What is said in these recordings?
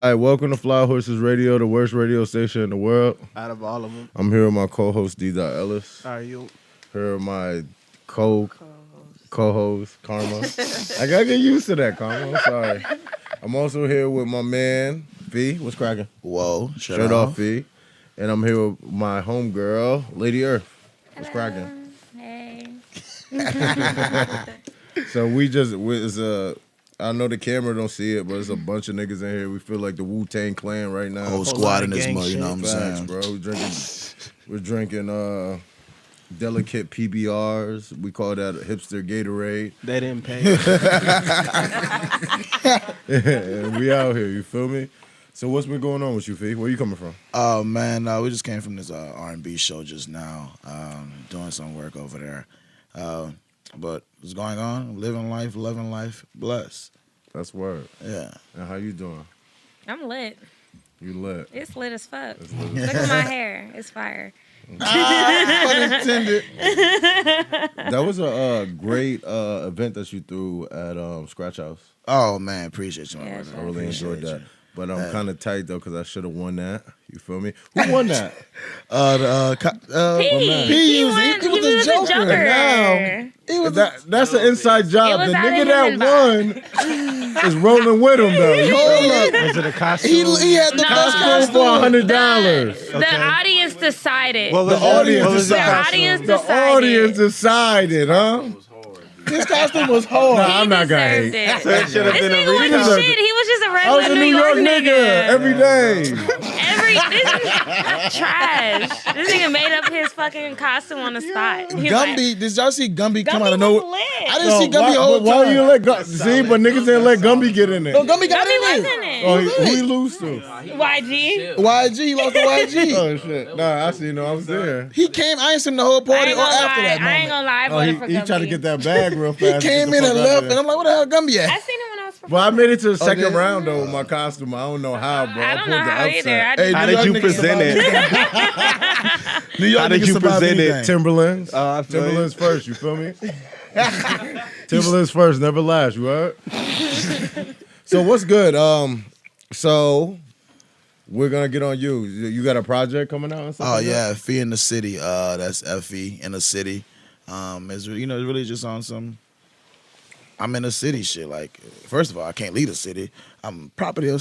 All right, welcome to Flyhorses Radio, the worst radio station in the world. Out of all of them. I'm here with my co-host D. Ellis. How are you? Here with my co-host Karma. I gotta get used to that, Karma. I'm sorry. I'm also here with my man Fee. What's cracking? Whoa, Shirt off, Fee. And I'm here with my homegirl, Lady Earth. What's cracking? Hey. So I know the camera don't see it, but it's a bunch of niggas in here. We feel like the Wu-Tang Clan right now. Whole squad in this mug, you know what I'm saying? Bro, we're drinking delicate PBRs. We call that a hipster Gatorade. They didn't pay. And we out here, you feel me? So what's been going on with you, Fee? Where you coming from? Oh man, we just came from this R&B show just now, doing some work over there. But what's going on? Living life, loving life, blessed. That's word. Yeah. And how you doing? I'm lit. You lit. It's lit as fuck. It's lit Look at my hair. It's fire. Pun intended. That was a great event that you threw at Scratch House. Oh man, appreciate you, my Yeah, brother. I really enjoyed that. You. But I'm kind of tight though because I should have won that. You feel me? Who won that? P. P. He won. He was the Joker. Now, he was That's an inside job. It was The out nigga of that his won is rolling with him though. You hold up. Was it a costume? He had the No. costume for $100. The audience decided. Well, The audience what was the the costume? audience The decided. audience decided, huh? His costume was hard. Nah, I'm not gonna deserved hate. it. So it should have This been a nigga wasn't recount. shit. He was just a I was regular a New York nigga every day. This trash. This nigga made up his fucking costume on the spot. He's like, Gumby, did y'all see Gumby come Gumby out of was nowhere? lit. I didn't see Gumby the whole Why time. you let Gumby? See, but niggas didn't let Gumby get in there. No, Gumby got Gumby in there. wasn't in. Oh, who he lose to? YG. YG, he lost to YG. Oh shit! Nah, I see. No, I was there. He came, I ain't seen the whole I party ain't or gonna after lie. that I ain't moment. gonna lie. I Oh, voted for he Gumby. tried to get that bag real He fast. came in and left, and I'm like, what the hell Gumby at? I seen him when I was performing. Well, I made it to the second did you? round though with my costume. I don't know how, bro. I don't know pulled the how upset. either. Hey, How New did York you niggas present survive it? anything. New York How did niggas you survive present it? anything. Timberlands. I feel you. Timberlands first. You feel me? Timberlands first, never last. You heard? So what's good? So we're gonna get on you. You got a project coming out? And stuff Oh like that? yeah, Fee in the City. That's FE in the City. It's really just on some. I'm in the city shit. Like, first of all, I can't leave the city. I'm property of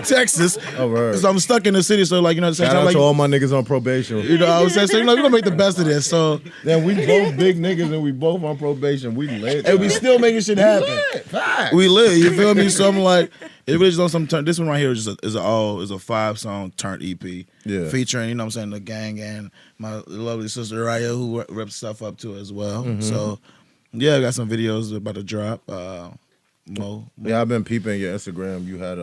Texas. Oh, right. So I'm stuck in the city. So like, at the same Shout time, out like, to all my niggas on probation. I was saying, so we're gonna make the best of this. So Yeah, we both big niggas and we both on probation. We lit. and we still making shit happen. Facts. We live, you feel me? So I'm like, it really just on some turn. This one right here is a 5-song turned EP, Yeah. featuring the gang and my lovely sister Raya, who reps stuff up to as well. Mm-hmm. So yeah, I got some videos about to drop. Mo. Yeah, I've been peeping your Instagram. You had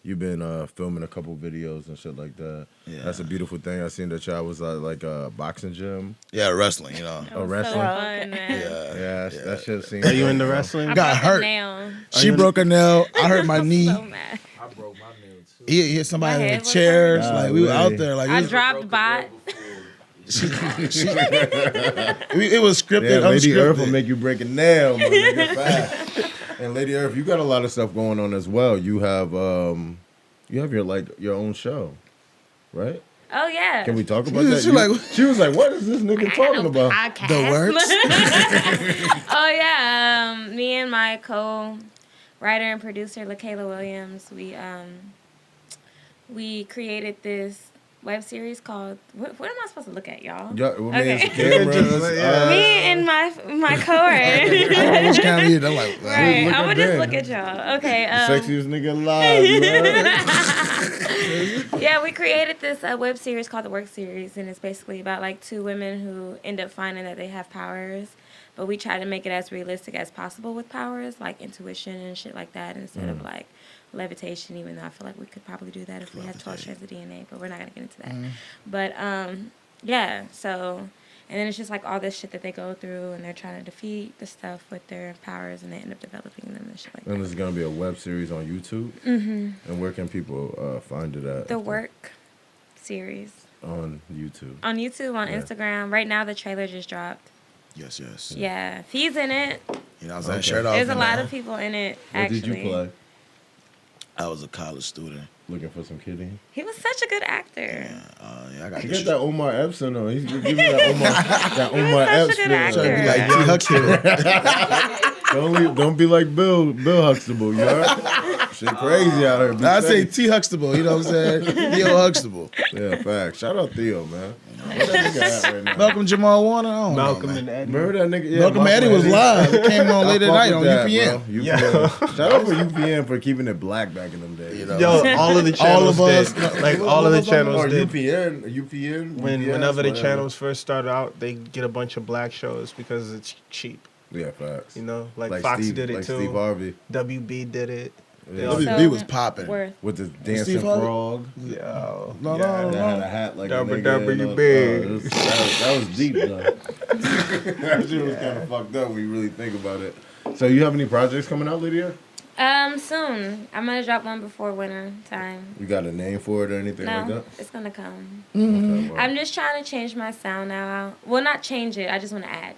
you've been filming a couple videos and shit like that. Yeah. That's a beautiful thing. I seen that y'all was like a boxing gym. Yeah, wrestling. It was wrestling? So fun, man. Yeah, that shit seemed. Are you into wrestling? I Got broke a hurt. nail. She broke a nail. I hurt my knee. So mad. He hit somebody My in head the was chairs. hurt. Like we were out Golly. there. Like I it was, dropped bot. it was scripted. Yeah, Lady Earth will unscripted. make you break a nail, my nigga. Fast. And Lady Earth, you got a lot of stuff going on as well. You have your own show, right? Oh yeah. Can we talk about She that? was like- She was like, "What is this nigga talking about?" Podcast. The works? Oh yeah. Me and my co-writer and producer, LaKayla Williams, we created this web series called. What am I supposed to look at, y'all? Yeah, well, Okay. man, it's cameras. Yeah. Me and my co-writer. Which kind of I'm like, wow. Right. Look I'm at gonna just that. look at y'all. Okay. Sexiest nigga alive. You heard? Yeah, we created this web series called the Work Series, and it's basically about like two women who end up finding that they have powers, but we try to make it as realistic as possible with powers, like intuition and shit like that, instead of like levitation, even though I feel like we could probably do that if we had 12 strands of DNA, but we're not going to get into that. But, yeah, so, and then it's just like all this shit that they go through, and they're trying to defeat the stuff with their powers, and they end up developing them and shit like And that. there's gonna be a web series on YouTube. Mm-hmm. And where can people find it at? The Work Series. On YouTube. On YouTube, on Yeah. Instagram. Right now, the trailer just dropped. Yes. Yeah, Fee's in it. You know what I'm saying? Okay. Shirt off. There's a and lot all. of people in it, What actually. did you play? I was a college student. Looking for some kitty. He was such a good actor. Yeah, I got You this. get that Omar Epson though. He's giving that Omar such a Epson. good actor. Trying to be like T. Huxtable. Don't be like Bill Huxtable, you heard? Shit crazy out here. Be I say safe. T. Huxtable, you know what I'm saying? Theo Huxtable. Yeah, facts. Shout out Theo, man. Where that nigga at right now? Malcolm Jamal Warner. I don't Malcolm know, man. and Eddie. Remember that nigga? Yeah, Malcolm Eddie was live. It came on I late at fuck night with on that, UPN. bro. UPN. Shout out for UPN for keeping it black back in them days. You know? Yo, all of the channels All of us. did. Like all of the channels or did. UPN. Whenever the whatever. channels first started out, they get a bunch of black shows because it's cheap. Yeah, facts. You know, like Fox Steve, did it like too. Steve Harvey. WB did it. Yeah. WB was popping. Worth. With the dancing Steve Harvey? frog. Yeah. No, That had a hat like a Dubba nigga. dubba, and you all- big. that was deep, though. That shit was kind of fucked up when you really think about it. So you have any projects coming out, Lydia? Soon. I'm gonna drop one before winter time. You got a name for it or anything like No, that? it's gonna come. Okay, well. I'm just trying to change my sound now. Well, not change it. I just want to add.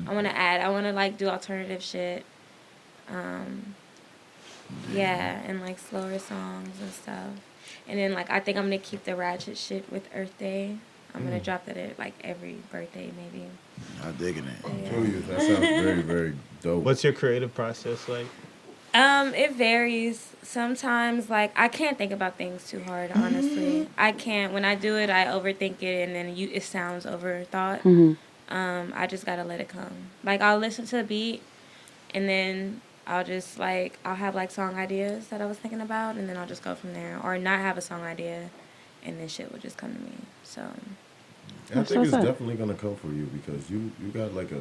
I want to add. I want to like do alternative shit. Yeah, and like slower songs and stuff. And then like I think I'm gonna keep the ratchet shit with Earth Day. I'm gonna drop that at like every birthday maybe. I'm digging it. I feel you. That sounds very, very dope. What's your creative process like? It varies. Sometimes like I can't think about things too hard, honestly. I can't. When I do it, I overthink it and then it sounds overthought. I just gotta let it come. Like I'll listen to the beat and then I'll just like I'll have like song ideas that I was thinking about and then I'll just go from there. Or not have a song idea and then shit will just come to me. So I think it's definitely gonna come for you because you got like a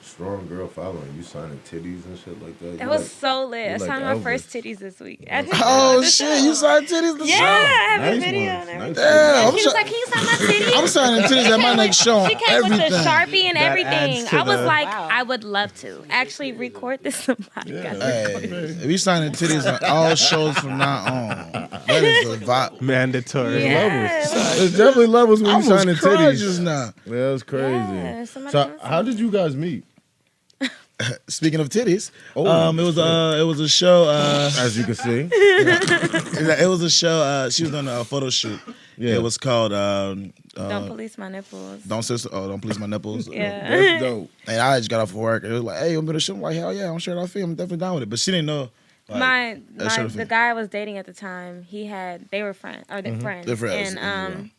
strong girl following. You signing titties and shit like that. that You was like- so lit. I like signed my Elvis. first titties this week. I didn't Oh know this shit, show. you signed titties this Yeah, show? I have a Nice video ones. and everything. Nice Damn, And I'm she was like, "Can you sign my titties?" I'm signing titties at my next show. She came with Everything. the Sharpie and That everything. adds to I was the- like, Wow. I would love to actually record this on podcast. Hey, we signing titties on all shows from now on. That is a vibe. Mandatory. Yes. There's definitely levels when I you signing almost cried titties. just now. Yeah, that's crazy. Yeah, somebody So was how did you guys meet? Speaking of titties, Oh, it was a show. As you can see. It was a show. She was on a photo shoot. Yeah. It was called Don't police my nipples. Don't Police My Nipples. Yeah. That's dope. And I just got off of work. It was like, hey, you want me to shoot? I'm like, hell yeah, I'm sure I'll film. I'm definitely down with it. But she didn't know. Like, The guy I was dating at the time, they were friends. Or they're friends. They're friends, And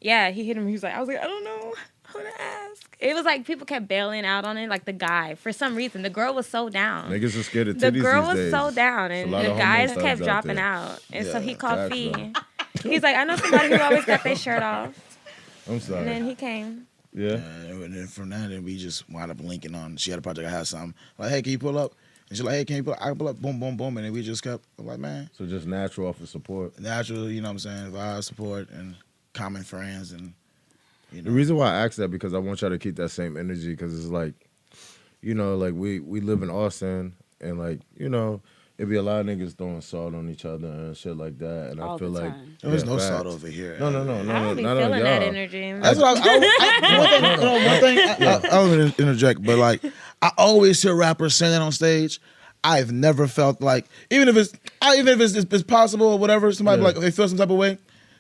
yeah, he hit him. He was like, I was like, I don't know who to ask. It was like people kept bailing out on it, like the guy. For some reason, the girl was so down. Niggas are scared of titties The girl these was days. so down, It's a and lot the of guys homo kept subs out dropping there. out. And so Yeah, he called facts, Fee. He's like, I know somebody who always got their shirt off. I'm And sorry. then he came. Yeah. and then from that, then we just wound up linking on. She had a project. I had something. Like, hey, can you pull up? And she's like, hey, can you pull up? I can pull up. Boom, boom, boom. And then we just kept, I'm like, man, So just natural off of support. natural, you know what I'm saying? Vibe, support, and common friends. And, you The know. reason why I ask that because I want y'all to keep that same energy because it's like, you know, like we live in Austin and like, you know, it be a lot of niggas throwing salt on each other and shit like that. And I All feel the like time. There's yeah, no facts. salt over here. No, I don't be not on feeling that y'all. energy. That's what I don't want to interject, but like I always hear rappers saying that on stage. I've never felt like even if it's possible or whatever, somebody be Yeah. like they feel some type of way.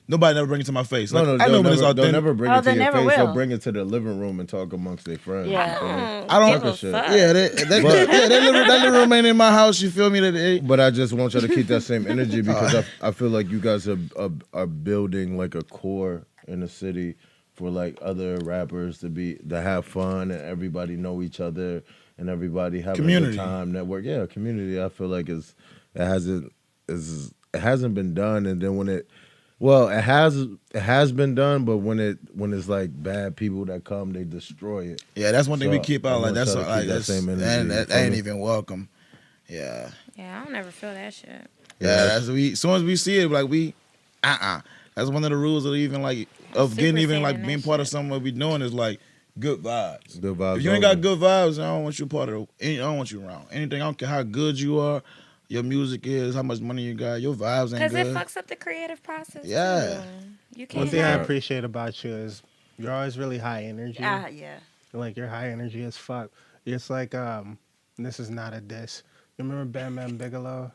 Nobody never bring it to my face. No, Like, no, I know when it's they'll authentic. never bring Oh, it to they your never face. will. They'll bring it to the living room and talk amongst their friends. Yeah. I don't- give a shit. fuck. Yeah, that living room ain't in my house. You feel me? That But I just want y'all to keep that same energy because I feel like you guys are building like a core in the city for like other rappers to have fun and everybody know each other and everybody having a Community. good time. Network, yeah, community. I feel like it hasn't been done, and then when it has been done, but when it's like bad people that come, they destroy it. yeah, that's one thing we So, keep I out. Like want that's y'all to like keep that that's same energy, and you that feel ain't me? even welcome. Yeah. Yeah, I don't ever feel that shit. Yeah, that's as soon as we see it, like we, That's one of the rules of even like of Super getting even like saying being that part of shit. something what we doing is like good vibes. Good vibes If you ain't only. got good vibes, I don't want you part of. I don't want you around. Anything. I don't care how good you are, your music is, how much money you got, your vibes ain't Because it good. fucks up the creative process. Yeah. Too. You One can't thing I have. appreciate about you is you're always really high energy. Yeah. Like you're high energy as fuck. It's like this is not a diss. You remember Bam Bam Bigelow?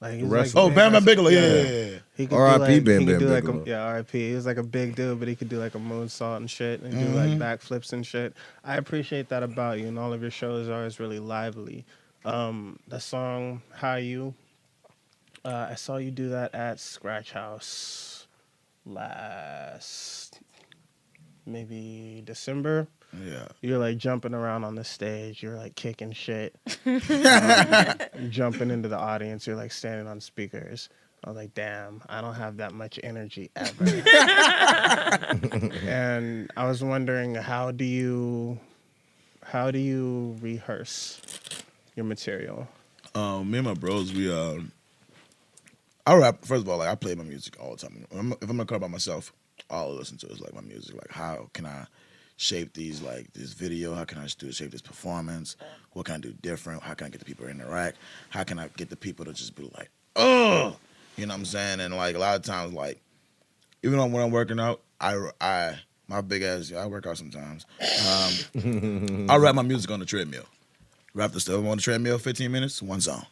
Like he was Wrestler. like Oh, Bam Bam big Bigelow. as- Yeah. He could R.I.P. do Bam he could Bam do like Bigelow. R.I.P. He was like a big dude, but he could do like a moonsault and shit, and do like backflips and shit. I appreciate that about you, and all of your shows are always really lively. The song "How You," I saw you do that at Scratch House last maybe December. Yeah. You're like jumping around on the stage. You're like kicking shit. Jumping into the audience. You're like standing on speakers. I was like, damn, I don't have that much energy ever. And I was wondering, how do you rehearse your material? Me and my bros, I rap. First of all, like I play my music all the time. If I'm in a car by myself, all I listen to is like my music. Like, how can I shape this video? How can I shape this performance? What can I do different? How can I get the people to interact? How can I get the people to just be like, oh, you know what I'm saying? And like a lot of times, like even when I'm working out, my big ass, I work out sometimes. I rap my music on the treadmill. Rap the stuff on the treadmill, 15 minutes, one song.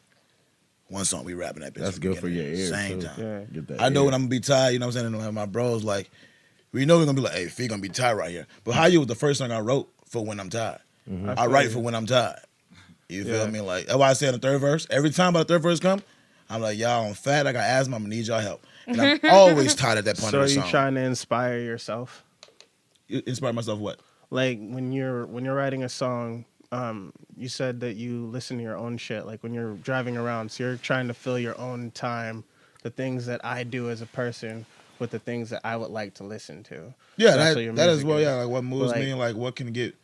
One song, we rapping that bitch. That's good for your ears, Same too. time. Yeah. Get that I know ear. when I'm gonna be tired, you know what I'm saying? And my bros, like, we know we're gonna be like, hey, Fee gonna be tired right here. But How You was the first song I wrote for when I'm tired. I feel write you. for when I'm tired. You feel Yeah. me? Like, that's why I say in the third verse, every time by the third verse come, I'm like, y'all, I'm fat, I got asthma, I'm gonna need y'all help. And I'm always tired at that point So of are the you song. trying to inspire yourself? Inspire myself what? Like when you're writing a song, you said that you listen to your own shit. Like when you're driving around, so you're trying to fill your own time, the things that I do as a person with the things that I would like to listen to. Yeah, So that's what your that as music well. is. Yeah, like what moves But, me, and like what can get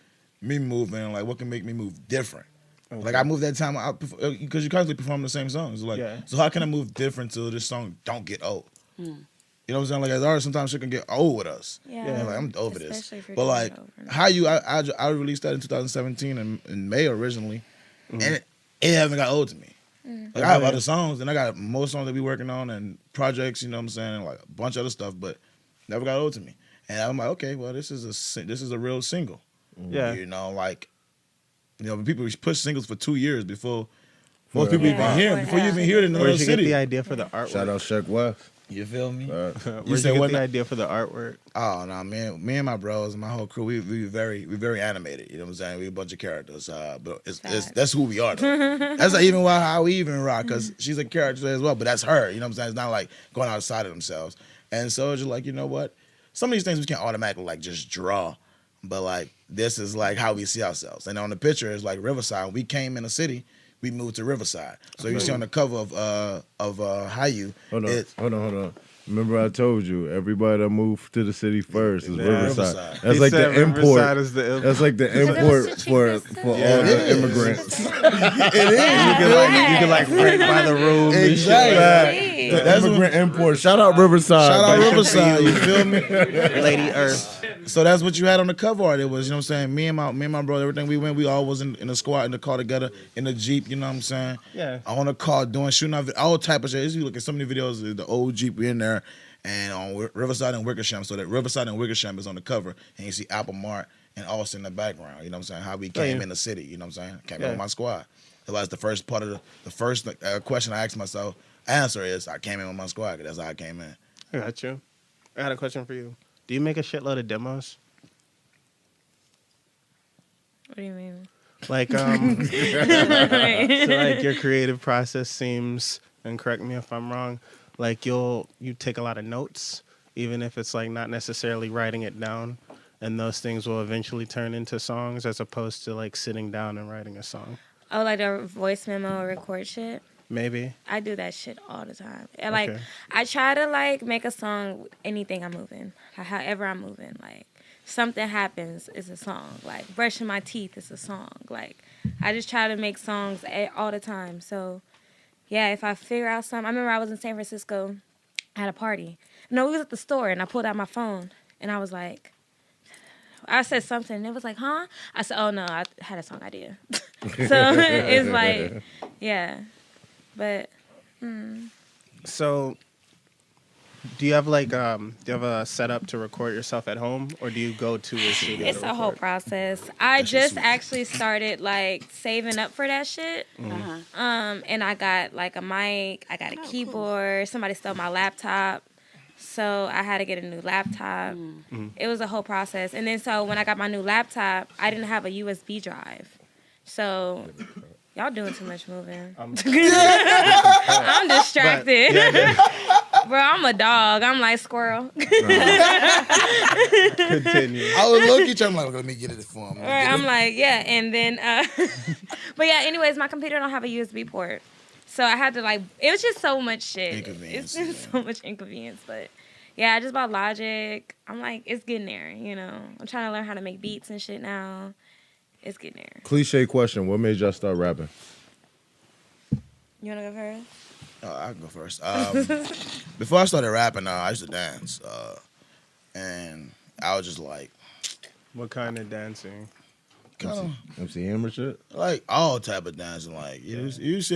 me moving, like what can make me move different. Like I move that time because you constantly perform the same songs. Like, Yeah. so how can I move different so this song don't get old? You know what I'm saying? Like as artists, sometimes shit can get old with us. Yeah. And like I'm over this. Especially if you're But doing like it over and How You, I released that in 2017 in May originally, and it haven't got old to me. Like I have other songs, and I got more songs that we working on and projects. You know what I'm saying? And like a bunch of other stuff, but never got old to me. And I'm like, okay, well this is a real single. Yeah. You know, like people push singles for 2 years before most people Yeah. even hear them. Before you even hear it in Where'd another you get city. the idea for the artwork? Shout out Sheck West. You feel me? Where'd You you said get what the now? idea for the artwork? Oh no, man! Me and my bros and my whole crew, we very animated. You know what I'm saying? We a bunch of characters, but that's who we are. Though. That's not even how we even rock, because she's a character as well. But that's her. You know what I'm saying? It's not like going outside of themselves. And so it's just like, you know what? Some of these things we can't automatically like just draw, but like this is like how we see ourselves. And on the picture is like Riverside. We came in a city. We moved to Riverside. So you see on the cover of How You. Hold on. Remember I told you, everybody that moved to the city first is Riverside. Riverside. That's He like said the import. Riverside is the import. That's like the it was import the for cheapest. all Yeah, the it is. immigrants. It is. You can like rent by the room. and shit. Exactly. The That's immigrant import. Shout out Riverside. Shout out man. Riverside. You feel me? Lady Earth. So that's what you had on the cover art. It was, you know what I'm saying? Me and my brother, everything we went, we all was in the squad, in the car together, in the Jeep, you know what I'm saying? Yeah. On the car, shooting out all type of shit. As you look at some of the videos, the old Jeep, we in there, and on Riverside and Wickersham. So that Riverside and Wickersham is on the cover, and you see Apple Mart and Austin in the background. You know what I'm saying? How we came in the city, you know what I'm saying? Came in with my squad. That was the first part of the first question I asked myself. Answer is, I came in with my squad, 'cause that's how I came in. I got you. I got a question for you. Do you make a shitload of demos? What do you mean? Like, so like your creative process seems, and correct me if I'm wrong, like you take a lot of notes, even if it's like not necessarily writing it down, and those things will eventually turn into songs as opposed to like sitting down and writing a song. Oh, like a voice memo or record shit? Maybe. I do that shit all the time. And like, Okay. I try to like make a song anything I'm moving, however I'm moving. Like, something happens is a song. Like, brushing my teeth is a song. Like, I just try to make songs all the time. So, yeah, if I figure out something, I remember I was in San Francisco at a party. No, we was at the store, and I pulled out my phone, and I was like, I said something, and it was like, huh? I said, oh, no, I had a song idea. So, it's like, yeah. But, So Do you have a setup to record yourself at home, or do you go to a studio? It's a whole process. I just actually started like saving up for that shit. And I got like a mic, I got a keyboard. Somebody stole my laptop, so I had to get a new laptop. It was a whole process. And then so when I got my new laptop, I didn't have a USB drive. So y'all doing too much moving. I'm distracted. Bro, I'm a dog. I'm like squirrel. Continue. I was low-key trying, like, let me get it for him. Right, I'm like, yeah. And then, but yeah, anyways, my computer don't have a USB port. So I had to like, it was just so much shit. Inconvenience, It's so much inconvenience. But yeah, I just bought Logic. I'm like, it's getting there, you know. I'm trying to learn how to make beats and shit now. It's getting there. Cliche question: what made y'all start rapping? You wanna go first? I can go first. Before I started rapping, I used to dance, and I was just like, What kind of dancing? MC Hammer shit. like all type of dancing. Like you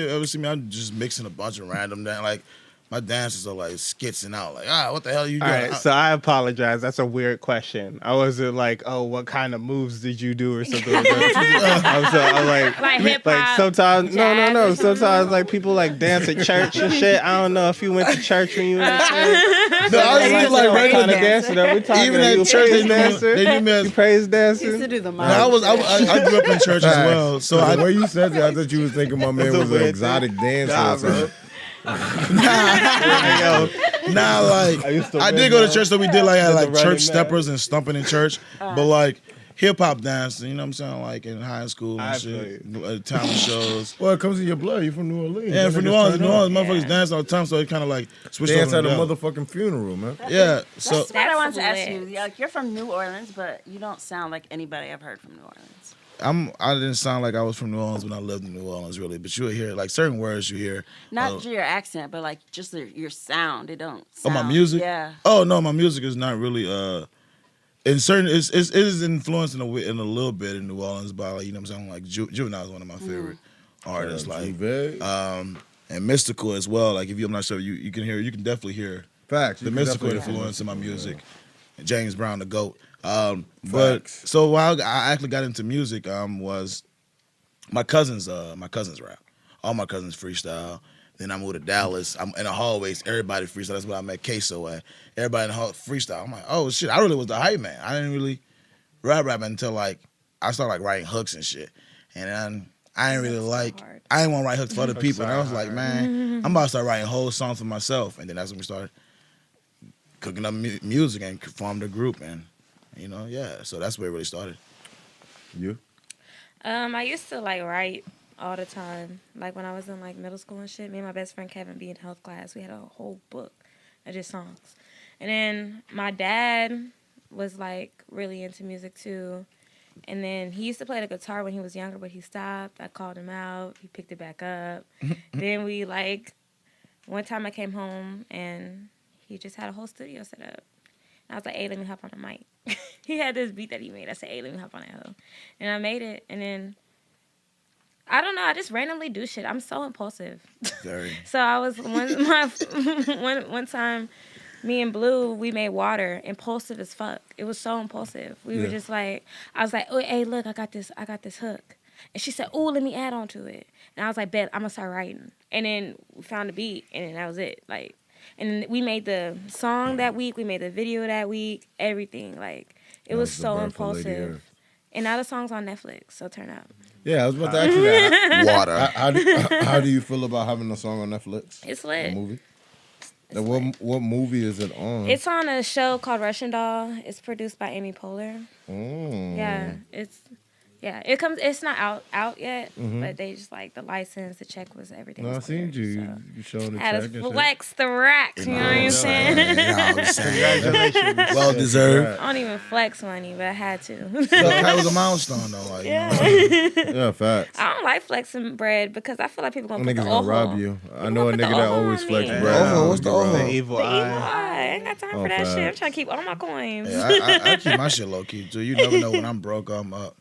ever see me? I'm just mixing a bunch of random dance. Like my dances are like skitzing out. Like what the hell are you All doing? right, so I apologize. That's a weird question. I wasn't like, oh, what kind of moves did you do or something like that. I'm Like hip like hop. sometimes, no. jazz. Sometimes like people like dance at church and shit. I don't know if you went to church when you were in church. No, I used to like what kind regular of dancer that we talking. Even You at a church, praise they dancer? do me You as. praise Used dancer? to do the No, I grew up in church as well, so the way you said that, I thought you was thinking my man That's a was an weird exotic dancer Nah, or something. like I did go to church, so we did like had like church steppers and stumping in church, but like hip hop dancing, you know what I'm saying? Like in high school and shit, talent shows. Well, it comes in your blood. You from New Orleans. Yeah, That from niggas New Orleans, turn up. motherfuckers dance all the time, so it kind of like switched Dance over. at a to that. motherfucking funeral, man. Yeah, so That's what I wanted to ask lit. you. Like, you're from New Orleans, but you don't sound like anybody I've heard from New Orleans. I didn't sound like I was from New Orleans when I lived in New Orleans, really. But you'll hear like certain words you hear. Not your accent, but like just your sound. It don't Oh, sound. my music? Yeah. Oh no, my music is not really in certain it is influenced in a little bit in New Orleans by like, you know what I'm saying, like Juvenile is one of my favorite artists, like and Mystical as well. Like I'm not sure you can definitely hear Facts. the Mystical influence in my music. James Brown, the GOAT. But Facts. so while I actually got into music, was my cousins rap. All my cousins freestyle. Then I moved to Dallas. I'm in the hallways. Everybody freestyle. That's where I met Queso at. Everybody in the hall freestyle. I'm like, oh shit! I really was the hype man. I didn't really rap until like I started like writing hooks and shit. And then I didn't really like. I didn't want to write hooks for other people. And I was like, man, I'm about to start writing whole songs for myself. And then that's when we started cooking up music and formed a group. And you know, yeah. So that's where it really started. You? I used to like write all the time. Like when I was in like middle school and shit, me and my best friend Kevin be in health class. We had a whole book of just songs. And then my dad was like really into music too. And then he used to play the guitar when he was younger, but he stopped. I called him out. He picked it back up. Then we like, one time I came home and he just had a whole studio set up. And I was like, hey, let me hop on the mic. He had this beat that he made. I said, hey, let me hop on that hoe. And I made it. And then, I don't know, I just randomly do shit. I'm so impulsive. Very. So I was, one time, me and Blue, we made water, impulsive as fuck. It was so impulsive. We were just like, I was like, oh, hey, look, I got this hook. And she said, oh, let me add on to it. And I was like, bet, I'm going to start writing. And then we found the beat, and then that was it. Like, and we made the song that week. We made the video that week. Everything. Like, it was so impulsive. And now the song's on Netflix, so turn up. Yeah, I was about to ask you that. Water. How do you feel about having a song on Netflix? It's lit. A movie? What movie is it on? It's on a show called Russian Doll. It's produced by Amy Poehler. Mm. Yeah, it's not out yet, but they just like the license, the check was everything. No, I was seen cleared, you. so. You showing the I had check to and shit. flex the racks, you know what I'm saying? Congratulations. Well deserved. I don't even flex money, but I had to. So that was a milestone though. Like, Yeah. you know, Yeah, facts. I don't like flexing bread because I feel like people gonna put Niggas the gonna ojo. rob you. I know a put the nigga that ojo always on flex me. bread. Ojo, what's the ojo? The evil The evil eye. eye. I ain't got time for that shit. I'm facts. trying to keep all my coins. yeah, I keep my shit low key too. You never know when I'm broke, I'm up.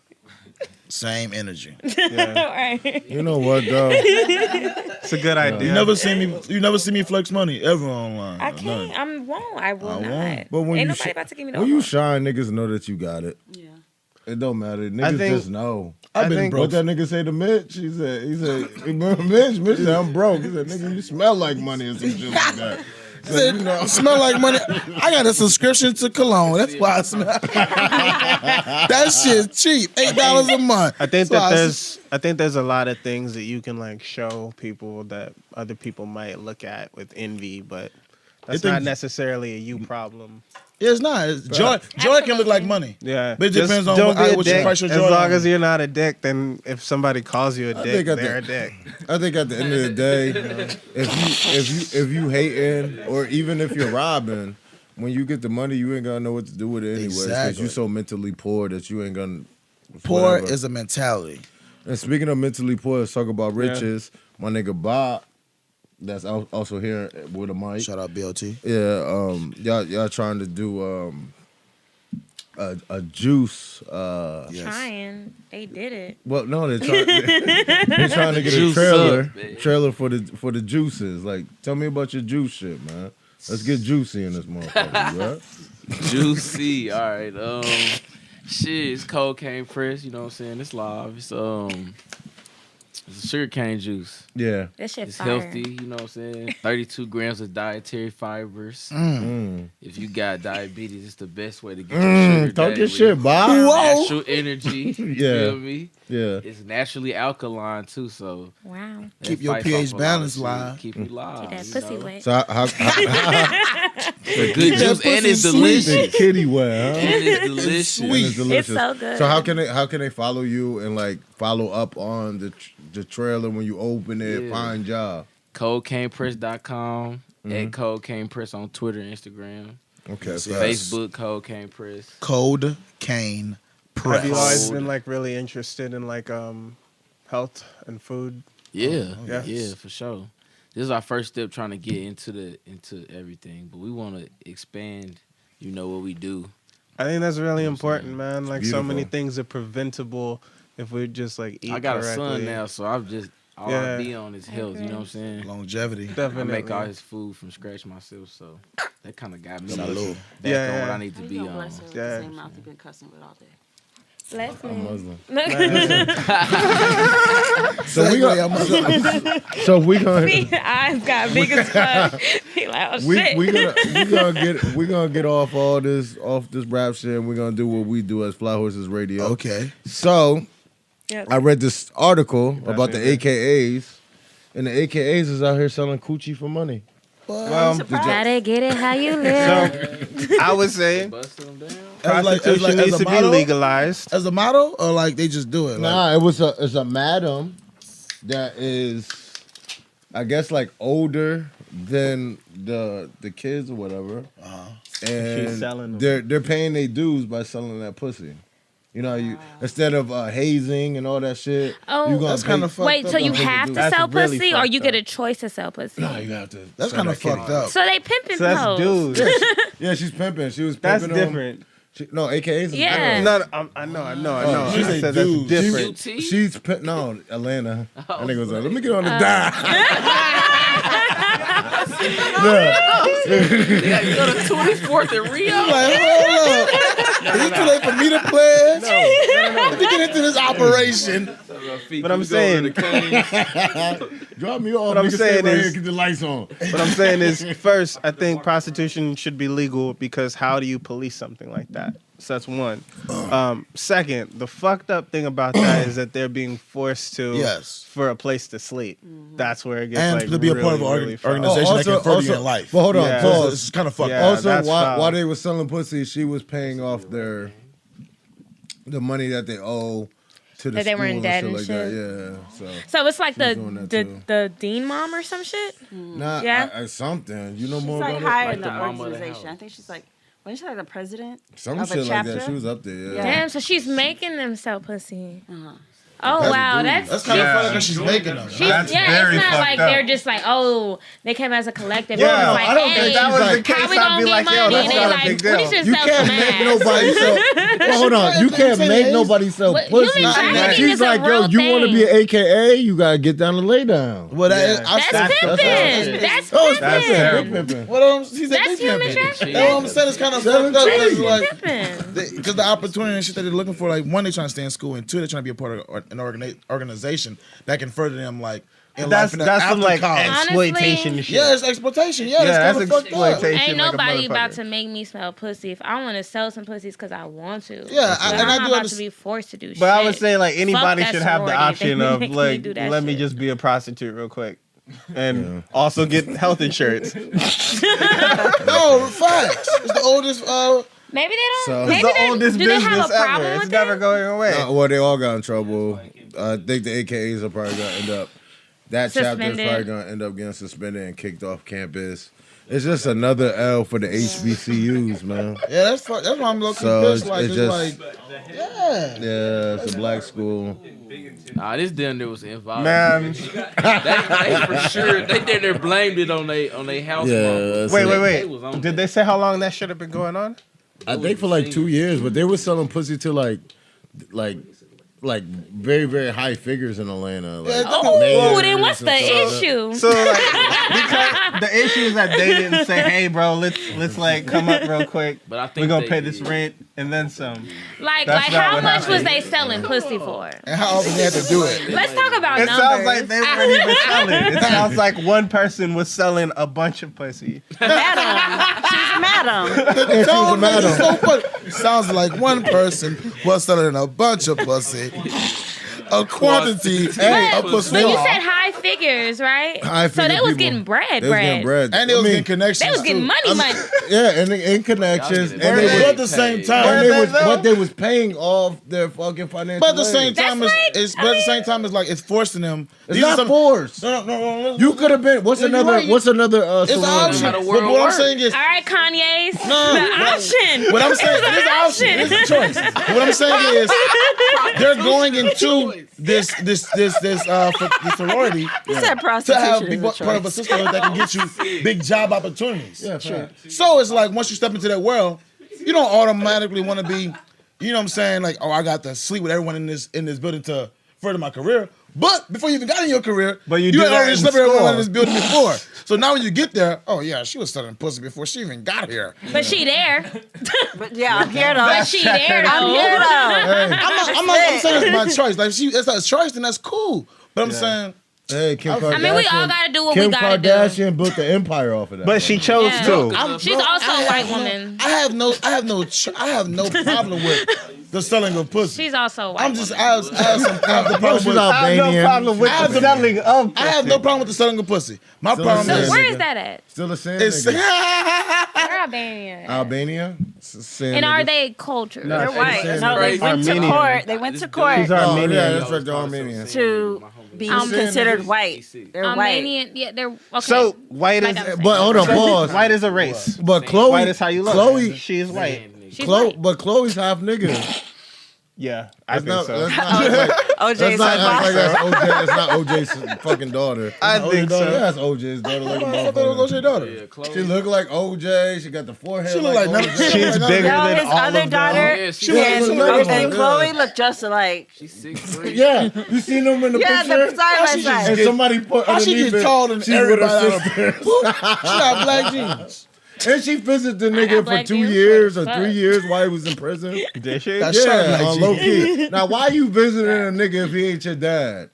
Same energy. Right. You know what though? It's a good idea. You never see me flex money ever online. I or can't. nothing. I will I not. won't. But when Ain't you nobody about to give me no when you more. shine, niggas know that you got it. Yeah. It don't matter. Niggas think- just know. I've been think- broke. What that nigga say to Mitch? He said, remember Mitch? Mitch said, I'm broke. He said, nigga, you smell like money or some shit like that. He said, smell like money. I got a subscription to cologne. That's why I smell. That shit's cheap. $8 a month. I think That's why that there's a lot of things that you can like show people that other people might look at with envy, but that's think- not necessarily a you problem. It's not. It's joy can look like money. Yeah, But it just depends on don't what be a you dick. price your As joy long on. as you're not a dick, then if somebody calls you a dick, think at they're a the- dick. I think at the end of the day, if you hating or even if you're robbing, when you get the money, you ain't gonna know what to do with it anyway. Because Exactly. you so mentally poor that you ain't gonna. Poor whatever. is a mentality. And speaking of mentally poor, let's talk about riches. My nigga Bob, that's also here with a mic. Shout out BLT. Yeah, y'all trying to do a juice. Yes. Trying. They did it. Well, no, they're trying to get a Juice trailer up, man. for the juices. Like, tell me about your juice shit, man. Let's get juicy in this motherfucker, right? Juicy. All right. Shit, it's cocaine press. You know what I'm saying? It's live. It's a sugarcane juice. Yeah. That shit It's fire. healthy. You know what I'm saying? 32 grams of dietary fibers. Mm. If you got diabetes, it's the best way to get your sugar Talk daily. your shit, Bob. Natural energy. You Yeah. feel me? Yeah. It's naturally alkaline too, so Wow. that Keep your fights pH off a lot of balance shit. live. Keep you live. Get that you pussy know? wet. So how It's a good juice and it's the delicious. kitty wet, huh? And it's delicious. And it's delicious. It's so good. So how can they follow you and like follow up on the trailer when you open it? Yeah. Find y'all. CodeCanePress.com at CodeCanePress on Twitter, Instagram, Okay. Yes, So yes. Facebook, Codecane Press. Code Cane Press. Have you always Cold. been like really interested in like health and food? Yeah, yeah. yeah, for sure. This is our first step trying to get into everything, but we want to expand. You know what we do. I think that's really You know what I'm important, saying? man. Like so many Beautiful. things are preventable if we just like eat I got correctly. a son now, so I'm just all Yeah. I be on is health. You know what I'm saying? Longevity. I Definitely. make all his food from scratch myself, so that kind of got me Salud. back Yeah, on what yeah. I need to How be you gonna on. bless her with Yeah. the same mouth you've been cussing with all day? Bless I'm me. Muslim. Segue, So we gonna See, eyes got big as fuck. He like, oh shit. we gonna get off this rap shit and we're gonna do what we do as Flyhorses Radio. Okay. So Yes. I read this article about the Passing AKAs, and the AKAs is out here selling coochie for money. Well, Gotta get it how you live. so I would say Busting them down. prostitution needs to be legalized. As a model, or like they just do it? Like, Nah, it's a madam that is, I guess, like older than the kids or whatever, and She's selling them. they're paying their dues by selling that pussy. You know, you instead of hazing and all that shit, Oh. you gonna That's pay- kind of fucked Wait, up. so you That's have to That's sell really pussy, or fucked you get up. a choice to sell pussy? No, you have to. That's sell kind of that kitty. fucked up. So they pimping So that's hoes. dudes. Yeah, she's pimping. She was That's pimping them. different. No, AKAs is Yeah. different. No, I know. Oh, I she's a said that's dude. different. UT? She's no Atlanta. Oh. I think it was let me get on the dime. Yeah. They got to go to 24th and Rio. Like, hold up. Is it too late for me to play? Let me get into this operation. But I'm saying, Drop me off. What I'm nigga, stay saying right is- here, get the lights on. what I'm saying is, first, I think prostitution should be legal because how do you police something like that? So that's one. Second, the fucked up thing about that is that they're being forced to Yes. for a place to sleep. That's where it gets And like to be a part of an really fucked up. organization that can further you in life. But hold on, Yeah. So pause. it's kind of fucked Yeah. up. Also, that's while foul. they were selling pussy, she was paying off the money that they owe to the That they were in school debt and and shit like shit. that. Yeah, so So it's like She was doing that too. the dean mom or some shit. nah, Yeah. something. You know She's more like about higher Like in the the mama of the organization. house. I think she's like, wasn't she like the president it? Some of a shit like that. chapter? She was up there. Yeah. Yeah. Damn, so she's making them sell pussy. Uh-huh. Oh wow, that's That's kind of funny because she's making them. That's very it's not fucked like up. they're just like, oh, they came as a collective. Yeah, It's no, like, I don't hey, think that was like, the case, how we I'd gonna be get like, yo, money? that's And they not a like, big we deal. should You sell can't some make ass. nobody sell. Well, hold on. You can't make nobody sell What- pussy. human trafficking She's is a like, yo, real you want to be thing. an AKA? You gotta get down and lay down. Well, that is, Yeah. That's pimping. That's Oh, it's That's pimping. terrible. Big pimping. what he said, That's big human pimping. trafficking. That's what I'm saying. It's kind of Selling fucked up. 'Cause, cheese. like, Pimping. because the opportunity and shit that they're looking for, like, one, they're trying to stay in school, and two, they're trying to be a part of an organization that can further them, like, in That's life and some after like college. exploitation shit. Yeah, it's exploitation. Yeah, Yeah, that's that's kind of fucked up. exploitation. Ain't like a nobody about motherfucker. to make me smell pussy. If I want to sell some pussies because I want to. Yeah, But and I'm I not do about to understand. be forced to do shit. But I would say like anybody that should have the sorority. option They of make me like, do that let me shit. just be a prostitute real quick, and also get health insurance. No, facts. It's the oldest. Maybe they don't. So- maybe It's the they, oldest do they business have a problem ever. with It's never that? going away. Well, they all got in trouble. I think the AKAs are probably gonna end up. That chapter is Suspended. probably gonna end up getting suspended and kicked off campus. It's just another L for the HBCUs, man. Yeah, that's why I'm looking So pissed. it's Like, it's just- like, yeah. Yeah, it's a black school. Nah, this damn there was involved. Man, They for sure. They damn near blamed it on they house. Yeah, mama. that's wait, it. wait, They was on wait. Did that. they say how long that should have been going on? I think for like 2 years, but they were selling pussy to like very, very high figures in Atlanta. Like, Oh, mayors then what's and the stuff like that. issue? So like, because the issue is that they didn't say, "Hey, bro, let's like come up real quick. But I think We're gonna they pay did. this rent and then some." Like That's not how what much was happened. they selling pussy for? And how often they had to do it. Let's talk about It numbers. sounds like they weren't even selling. It sounds like one person was selling a bunch of pussy. Madam. She's a madam. Yeah, she was a madam. It's so funny. Sounds like one person was selling a bunch of pussy. A quantity of pussy. But you said high figures, right? High so they figure was people. getting bread, They was getting bread. And they was I mean, getting connections. They was getting too. money, money. Yeah, and in connections, and Y'all they getting was But at the same Where time, they was- but they was paying off their fucking financial. but at the same aid. time, That's it's like- but I at the same mean- time, it's like it's forcing them. It's These are not some- forced. No. You could have been. What's Yeah, you're another? right. What's another? It's an sorority? option. How the But world what I'm works. saying is, All right, Kanye's. No, the what- option. what I'm saying, It's it is an option. It's a choice. What I'm saying is, they're going into this sorority He said to prostitution have is be a part of a choice. sisterhood that can get you big job opportunities. Yeah, sure. So it's like once you step into that world, you don't automatically want to be, you know what I'm saying? Like, oh, I got to sleep with everyone in this building to further my career. But before you even got in your career, But you did had that already in slept with everyone school. in this building before. So now when you get there, oh yeah, she was selling pussy before she even got here. But she there. But yeah, I'm here though. But she there though. I'm here though. I'm saying it's my choice. Like it's a choice, then that's cool. But I'm saying, Hey, Kim Kardashian. I mean, we all gotta do what Kim we gotta do. Kardashian built the empire off of that. But she chose Yeah. to. She's also a white woman. I have no problem with the selling of pussy. She's also a white I'm just woman. I have the problem she's with. I have no Albanian. problem with the selling of I have no problem with the selling of pussy. My So problem listen, is Where is that at? Still a sin it's nigga. Where Albania? at? Albania. Sin And are nigga. they cultured? No, They're white. No, they went to Armenian. court. They went to court She's Oh, Armenian. yeah, that's right. They're Armenian. to be Sin considered niggas. white. They're white. Armenian, yeah, they're okay. So white Like is, I'm saying. But hold on, pause. white is a race. But Chloe, White is how you look. Chloe, She is white. She's white. but Chloe's half nigga. Yeah, I That's think not. so. That's not. OJ's That's not like, like that's OJ. That's not OJ's fucking daughter. I That's think OJ's daughter. so. Yeah, that's OJ's daughter. Like a I thought it was motherfucker. your daughter. Yeah, Chloe. She look like OJ. She got the forehead. She look like none- OJ. She's bigger no, than his all other of daughter Yeah, she and, looks like and her. Chloe look just alike. She's 6'3". Yeah, you seen them in the Yeah, picture. the side by side. And somebody put How she underneath get it, taller than she's with her everybody out of sister. She got black jeans. And she visited the got nigga for black 2 jeans years for or the 3 fuck. years while he was in prison. Did she? That's shot Yeah, black on low jeans. key. Now, why you visiting a nigga if he ain't your dad?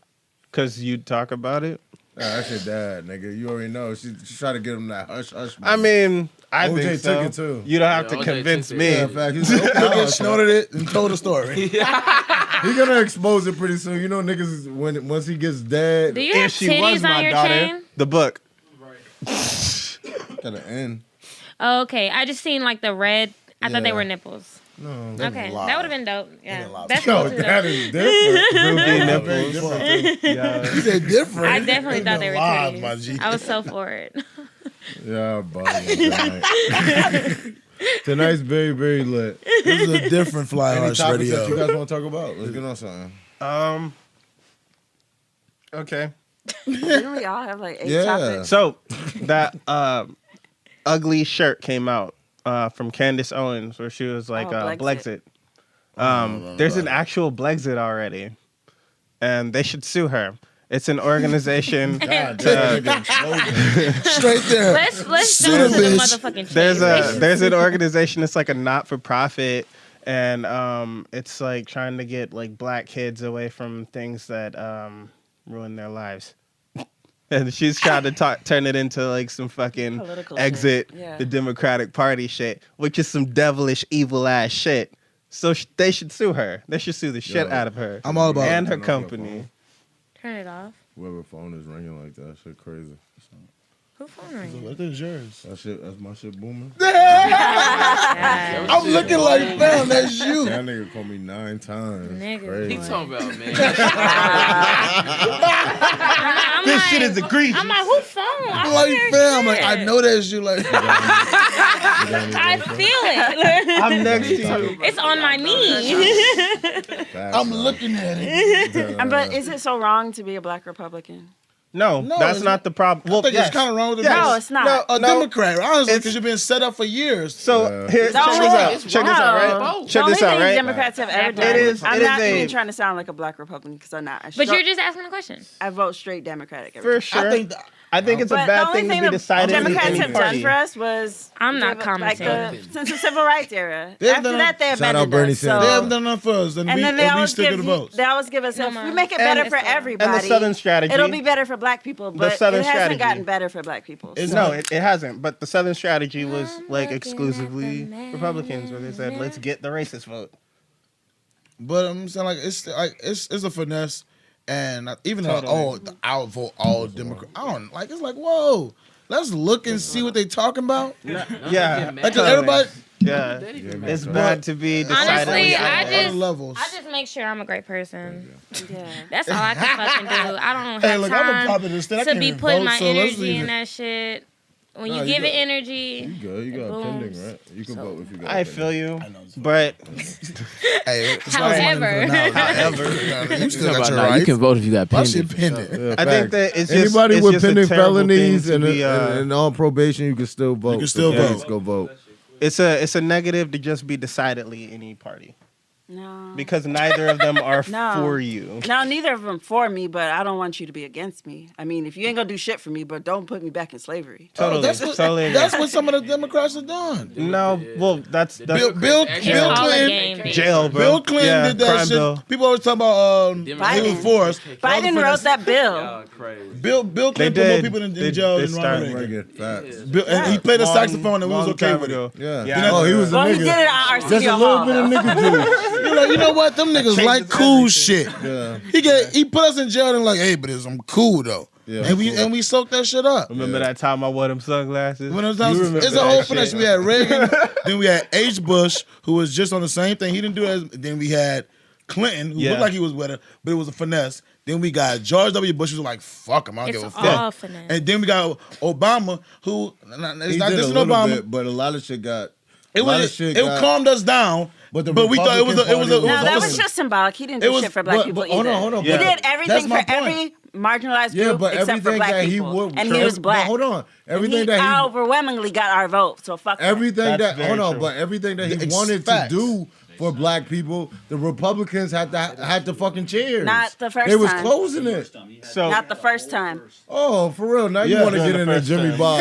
Because you talk about it. Nah, that's your dad, nigga. You already know. She tried to get him that hush hush. I mean, I OJ think so. took it too. You don't have Yeah, to OJ convince took me. it. yeah, in fact, he's like, Look okay, at snorted it and told a story. he gonna expose it pretty soon. You know, niggas once he gets dead, Do you have If she was titties on my your daughter, chain? the book. gotta end. Oh, okay, I just seen like the red. I thought they Yeah. were nipples. No. Okay, lie. that would have been dope. Yeah, lie. that's Yo, cool too. that though. is different. Ruby Very nipples. different. Yeah. You said different. I definitely thought they were Live, my G. titties. I was so for it. Yeah, bugging tonight. Tonight's very, very lit. This is a different Any Flyhorses topics that you radio. guys want to talk about? Let's get on something. Okay. Didn't we all have like 8 Yeah. topics? So that ugly shirt came out from Candace Owens where she was like Blexit. There's an actual Blexit already, and they should sue her. It's an organization. God damn, Straight there. Let's Sue jump the to the bitch. motherfucking There's an organization. It's like a not for profit, and it's like trying to get like black kids away from things that ruin their lives. And she's trying to turn it into like some fucking Political exit shit. Yeah. the Democratic Party shit, which is some devilish, evil ass shit. So they should sue her. They should sue the shit out of her. I'm all about and it. her company. Turn it off. Whoever phone is ringing like that, shit crazy. Who phone ringing? What is yours? That's my shit booming. Yeah. I'm looking like, fam, that's you. That nigga called me 9 times. Nigga. Crazy. He talking about, man. I'm This like, shit is egregious. I'm like, who phone? I I'm don't like, hear fam, like, shit. I know that's you. Like, I feel it. I'm next to you. It's on my knee. I'm looking at it. But is it so wrong to be a black Republican? No, No, that's it's not the problem. Well, I think yes. it's kind of wrong with the Yes. No, it's not. A No. Democrat, honestly, It's- because you've been set up for years. So Yeah. here, The check only this thing- out. Check this out, right? Both. Check the this only out, thing right? Democrats have ever done. It is- I'm it is not a- even trying to sound like a black Republican because I'm not. But you're just asking a question. I vote straight Democratic. every For time. sure. I think it's a But the bad only thing to thing be the decided in Democrats any have done party. for us was I'm not like commenting. since the civil rights era. They've After done- that, they Shout abandoned out Bernie us. Sanders. They So, haven't done enough for us, and, and then they we always stick give to the you, votes. they always give us No, if we Mom. make it And- better for everybody. And the Southern strategy. It'll be better for black people, but Southern it hasn't strategy. gotten better for black people. It's So- No, it hasn't. But the Southern strategy was I'm like looking exclusively at the man Republicans, where they in said, the "Let's get the racist vote." But I'm saying it's a finesse, and even Totally. though I'll vote all Democrat. I don't like. It's like, whoa, let's look and see what they talking about. Yeah, Like, 'cause everybody yeah, it's bad to be decidedly Honestly, I on just- other levels. I just make sure I'm a great person. Yeah. That's all I can fucking do. I don't Hey, have look, I'm a time populist. I to can't be even putting vote, my so let's energy leave in it. that shit. When Nah, you you give it got- energy, You good. You got Booms. pending, right? You can vote if you got I pending. feel you, but Hey, it's However. however, you still got your Nah, you rights. can vote if you got My pending. shit pending. Yeah, I think facts. that it's just Anybody it's with just a pending terrible felonies thing and, to be, and on probation, you can still vote. can still So vote. please go vote. it's a negative to just be decidedly any party No. because neither of them are No. for you. No, neither of them for me, but I don't want you to be against me. I mean, if you ain't gonna do shit for me, but don't put me back in slavery. Totally, That's what, totally. agree. that's what some of the Democrats have done. No, well, that's Bill it's all a Clinton. game. bitch. jail, bro. Bill Clinton yeah, did that crime shit. bill. People always talk about he Biden. was for us. Biden wrote that bill. Y'all crazy. Bill They Clinton put more did. people in They jail than started Ronald Reagan. Facts. And he played the Long- saxophone and we was long okay time with ago. it. Yeah. Yeah. Oh, he was a Well, nigga. he did it on our Just studio a little hall. bit of though. nigga juice. You're like, you know what? Them niggas changes like cool everything. shit. Yeah. He put us in jail and like, hey, but I'm cool though. Yeah, and cool. we soaked that shit up. Remember that time I wore them sunglasses? When it was You remember it's a that whole shit. finesse. We had Reagan, then we had H. Bush, who was just on the same thing. He didn't do it. Then we had Clinton, who Yeah. looked like he was with her, but it was a finesse. Then we got George W. Bush, who was like, fuck him, I don't It's give a all fuck. finesse. And then we got Obama, who it's He not did a dissing little Obama. bit, but a lot of shit got. It a lot of was shit it got- calmed us down. But the we thought it was Republican it was Party it No, was that awesome. was just symbolic. He didn't It do was- shit for black but- people but either. hold on. He Yeah. did That's everything my for point. every marginalized Yeah, group but except for everything black that he people. would, and he was black. But hold on, And everything he that he, overwhelmingly got our vote. So fuck that. everything That's that, very hold on, true. but everything that he It's wanted facts. to do for black people, the Republicans had to fucking cheers. Not the first They was time. closing it. So Not the first time. Oh, for real. Now you Yeah. want to During get the in there, first Jimmy time. Bob.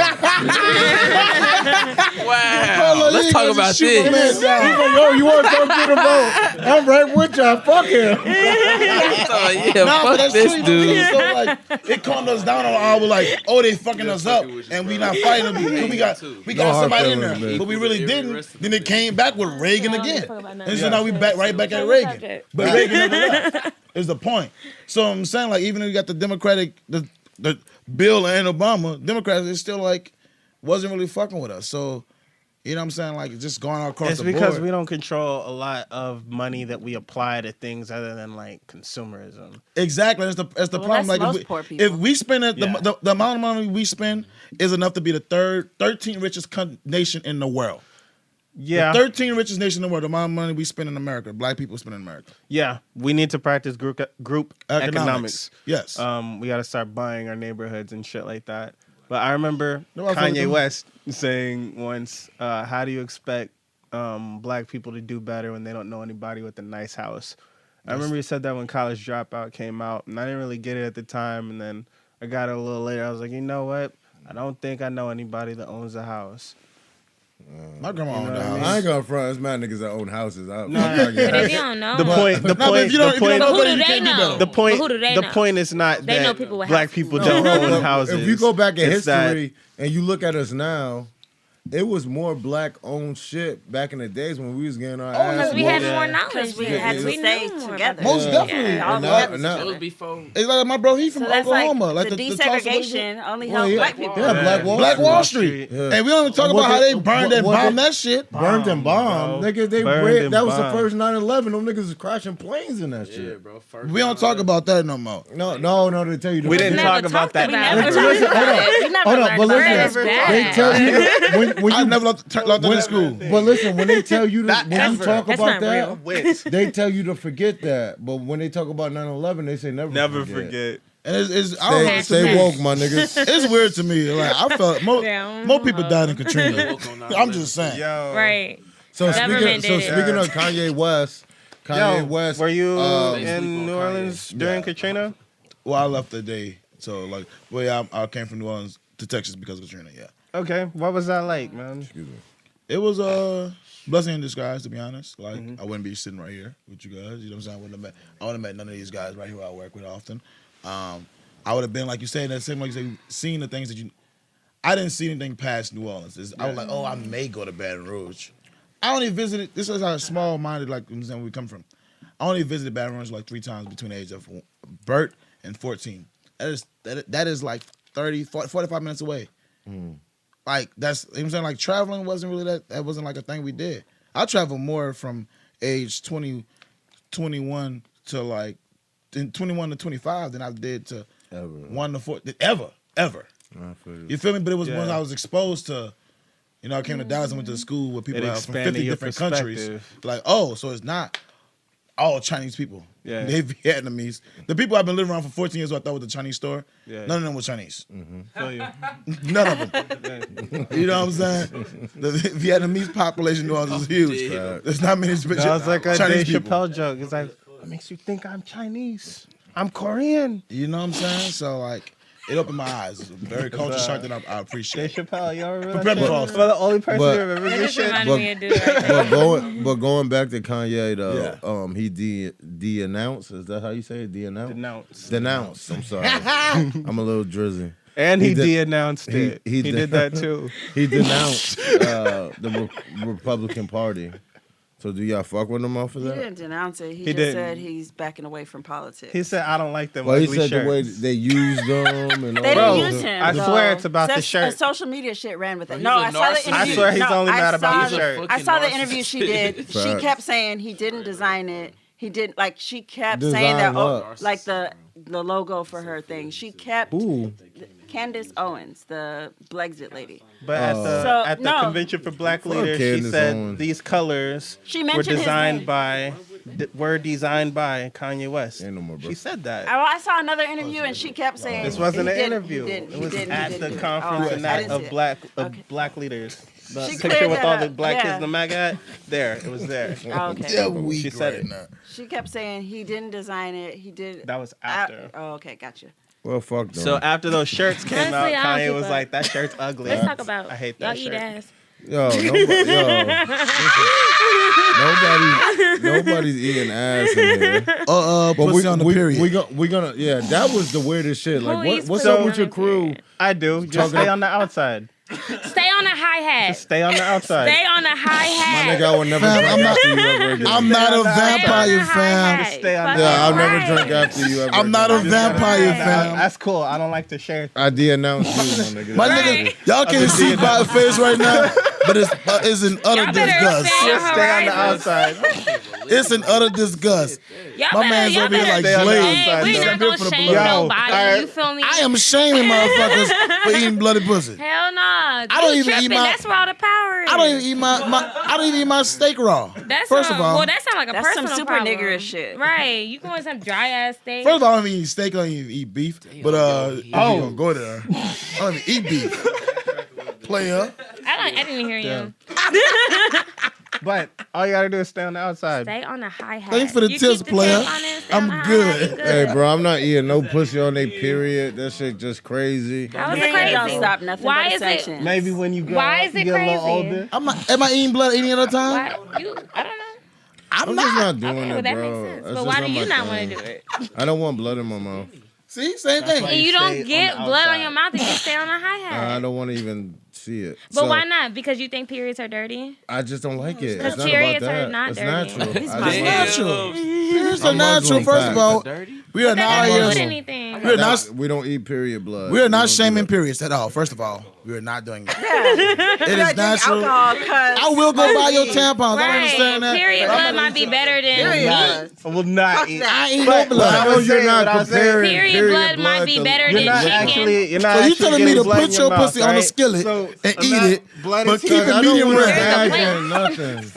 Wow. Let's talk about He's this. like, yo, you want to come to the vote? I'm right with y'all. Fuck him. Oh, yeah, Nah, but fuck that's this true. dude. So like, it calmed us down on our like, oh, they fucking us up, and we not fighting them because we got No hard somebody in there, feelings, man. but we really didn't. Then it came back with Reagan again, talk about and so now we right back at Reagan. But Reagan never left. Is the point? So I'm saying like, even though you got the Democratic, the Bill and Obama, Democrats, it's still like wasn't really fucking with us. So. You know what I'm saying? Like, just going across it's the because board. we don't control a lot of money that we apply to things other than like consumerism. Exactly. That's the Well, problem. that's Like, most poor people. if we spend it, Yeah. the amount of money we spend is enough to be the 13th richest nation in the world. Yeah. The 13 richest nation in the world, the amount of money we spend in America, black people spend in America. Yeah, we need to practice group economics. Yes. We got to start buying our neighborhoods and shit like that. But I remember No, I fucking Kanye do. West saying once, how do you expect black people to do better when they don't know anybody with a nice house? I remember he said that when College Dropout came out, and I didn't really get it at the time. And then I got it a little later. I was like, you know what? I don't think I know anybody that owns a house. My grandma owned the what I house. mean? I ain't gonna front. It's mad niggas that own houses. No, But if you don't know, The point. No, but if you don't point. know who better, do you they can't do know? better. The point. But who do they The know? point is not They that know people with black houses. people No, don't no, own but houses. If you go back in It's that- history and you look at us now, it was more black owned shit back in the days when we was getting our ass. because we had whooped. more knowledge. Because we then. had to We stay knew more together. about Most it. definitely. Yeah. And together. now- It was before. It's like my bro, he from So that's like Oklahoma. Like the the Tulsa- desegregation only Well, helped yeah. black people. Yeah, Black Wall Black Street. Wall Street. Yeah. And we don't even talk What about how they- they burned and what bombed they- that shit. Burned and bombed. bro. Nigga, they Burned ran, and that was the bombed. first 9/11. Them niggas was crashing planes in that Yeah, shit. bro. First We don't talk about that no more. No, they tell you. We didn't Never talk about talked that. We about never it. talked Listen, about it. We never Hold on, learned but about listen, it. It's bad. they tell you when I you never learned that in school. But listen, when they tell you to, Not when you ever. talk That's about not that, real. Wait. they tell you to forget that. But when they talk about 9/11, they say never forget. And it's I don't know. Stay, to me, stay woke, my niggas. It's weird to me. Like I felt Yeah. more people died in Katrina. Woke on 9/11. I'm just saying. Yo. Right. So Government did it. speaking of Kanye West, Yo, West. were you They sleep in on New Kanye. Orleans during Yeah. Katrina? Well, I left the day, so like, well, yeah, I came from New Orleans to Texas because of Katrina. Yeah, Okay. What was that like, man? it was a blessing in disguise, to be honest. Like, I wouldn't be sitting right here with you guys. You know what I'm saying? I wouldn't have met none of these guys right here who I work with often. I would have been like you said, that same like you say, seeing the things that you. I didn't see anything past New Orleans. I was like, oh, I may go to Baton Rouge. I only visited. This is how small minded, like you know, where we come from. I only visited Baton Rouge like 3 times between the age of birth and 14. That is like 30, 40, 45 minutes away. Like that's you know what I'm saying. Like traveling wasn't really that wasn't like a thing we did. I traveled more from age 20, 21 to like 21 to 25 than I did to Ever. 1 to 4 ever. I feel you. You feel me? But it was Yeah. when I was exposed to, you know, I came to Dallas and went to school with people It out from expanded 50 your different countries. perspective. Like, oh, so it's not all Chinese people. Yeah. They Vietnamese. The people I've been living around for 14 years who I thought was the Chinese store, Yeah. none of them were Chinese. Feel you. None of them. You know what I'm saying? The Vietnamese population in New Orleans is huge. There's not many That was like a Chinese Dave people. Chappelle joke. It's like, what makes you think I'm Chinese? I'm Korean. You know what I'm saying? So, like, it opened my eyes. It's a very culture shock that I Dave appreciate. Chappelle, you ever remember Prepare me that? for all shit? For the only person But- who remembers That this just shit. reminded me of dude right there. but going back to Kanye though, Yeah. he de-announced. Is that how you say it? De-announced. Denounced. Denounced. I'm sorry. I'm a little drizzy. And he He did- de-announced it. he He did- did that too. He denounced the Republican Party. So do y'all fuck with him off of He that? didn't denounce it. He, He just didn't. said he's backing away from politics. He said, I don't like them Well, he ugly said shirts. the way they used them and all They Bro, didn't use him. I though. swear it's about the Says- shirt. Social media shit ran with it. He's No, a I saw the narcissist. interview. I swear he's no, only mad about saw the shirt. I saw the interview she did. She Facts. kept saying he didn't design it. He didn't like. She kept Design saying that. what? Like the logo for her thing. She kept. Ooh. Candace Owens, the Brexit lady. But at So, the no. convention for Black Leaders, she Candace said Owens. these colors She were mentioned his designed name. by Kanye West. Ain't no more, bro. She said that. I saw another interview and she kept saying This wasn't he an didn't- interview. He didn't, It was he didn't, at he the didn't. conference Oh, and I that didn't of see it. black Okay. black leaders. The She picture cleared with that all the up. black kids Yeah. in the MAGA hat, there, it was there. Oh, okay. They're weak She said right it. now. She kept saying he didn't design it. He did. That was after. Oh, okay, gotcha. Well, fuck them. So after those shirts came Honestly, out, I don't Kanye keep was up. like, "That shirt's ugly." Let's talk about I hate y'all that eat shirt. ass. Nobody's eating ass in here. But pussy on the period. We gonna yeah. That was the weirdest shit. Like, Who eats what's pussy up on with your the crew? period? I do. Just stay on the outside. Stay on the hi hat. Just stay on the outside. Stay on the hi hat. Nigga, I would never Fam, drink I'm not- after you ever again. I'm not a Stay on the vampire, fam. Stay on the Yeah, I'll never Right. drink after you ever. I'm not a again. vampire, Right. fam. That's cool. I don't like to share. I de-announced you, my nigga. My nigga, y'all can't see my face right now, but it's in utter Y'all better disgust. stay on Just stay on the horizons. outside. It's in utter disgust. Y'all My better, man's y'all over here better like stay on the Blade. outside. Hey, we I'm not here gonna for the shame blood. nobody. Yo, You feel me? I am shaming motherfuckers for eating bloody pussy. Hell nah. I don't You even eat tripping. my- That's where all the power period. I don't even eat I don't even eat my steak raw. That's First of all, well, that sounds like a That's some personal super problem. niggerish shit. Right? You going some dry ass steak? first of all, I don't even eat steak. I don't even eat beef. But if you Oh. gonna go there, I don't even eat beef. Player. I didn't hear you. But all you gotta do is stay on the outside. Stay on the high hat. Thanks for the You tips, keep the player. tip on it, stay on I'm the high good. hat, you Hey, bro, I'm not eating no pussy on they period. That shit just crazy. How is it Period crazy? don't stop nothing Why but is it? sanctions. Maybe when you grow Why up, is it you get a little crazy? older. Am I eating blood any other time? Why you? I don't know. I'm just not doing Okay, it, well that bro. makes sense. That's But just why do you my not want thing. to do it? I don't want blood in my mouth. See, same thing. why And you stay don't on get the blood on outside. your mouth if you stay on a high hat. I don't want to even see it. But So, why not? Because you think periods are dirty? I just don't like it. 'Cause It's not about periods are that. not It's dirty. natural. He's I my just It's like it. natural. Periods are I'm natural. Muslim, First fact. of all, Dirty? we are That not doesn't here. do anything. We are not. We don't eat period blood. We are don't not do shaming that. periods at all. First of all, we are not doing it. Yeah. It is natural. Alcohol, cuz. I will go buy your tampons. I Right. understand that. Period but I'm blood not might be eating- better than Period. meat. I will not eat. I ain't no But- blood. I know was you're saying not what I was saying. comparing Period blood might be to- better You're than not chicken. actually. You're not. So you actually telling me getting to blood in put your mouth, pussy on a right? skillet So, and I'm eat not- it, blood but is keep chicken. it I don't medium want to rare. imagine nothing.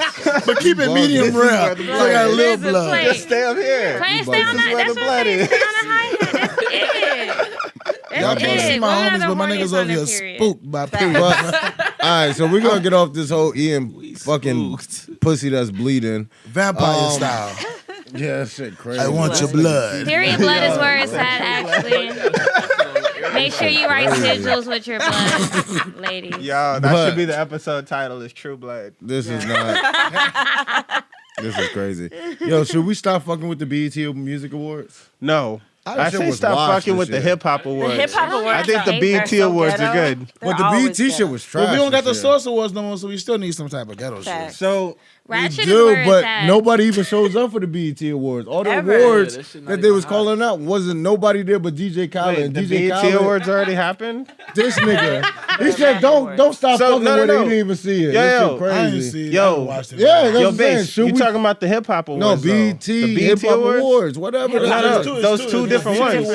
But keep it medium This is rare. where the So I blood got a is. little This is blood. plain. Just stay up here. Plain, stay bugging. on This is that. where That's the what blood I'm saying. is. Stay on the high hat. That's it. Y'all That's can't see it. my Women are homies, the but my horniest niggas on over their here period. spooked by periods. But, all right, so we're going to get off this whole eating fucking spooked. pussy that's bleeding. Vampire style. Yeah, that shit crazy. I want your blood. Period blood is where it's at, actually. Make sure you write sigils with your blood, ladies. Yo, that But- should be the episode title. Is True Blood. This is not. This is crazy. Yo, should we stop fucking with the BET Music Awards? No. I shit say was stop washed fucking this with the year. hip hop awards. Hip hop awards. I think the are BET so awards ghetto. are good. They're But the always BET shit ghetto. was trash. But we don't got the this year. Source Awards no more, so we still need some type of ghetto shit. Facts. So Ratchet is Do, where but it's at. nobody even shows up for the BET Awards. All the Ever. awards Yeah, that shit not that they even was hot. calling out wasn't nobody there but DJ Khaled. wait, And the DJ BET Khaled, awards already happened. this nigga, he said, "Don't stop So, fucking no, with no. it." He didn't even see it. Yo, This yo, shit I didn't crazy. see. Yo. I haven't watched it. Yeah, that's Yo, what I'm saying. Bass, Should you we- talking about the hip hop No, awards? though. BET, The Hip BET Hop awards. Awards, whatever. No, that no, is. those two different ones.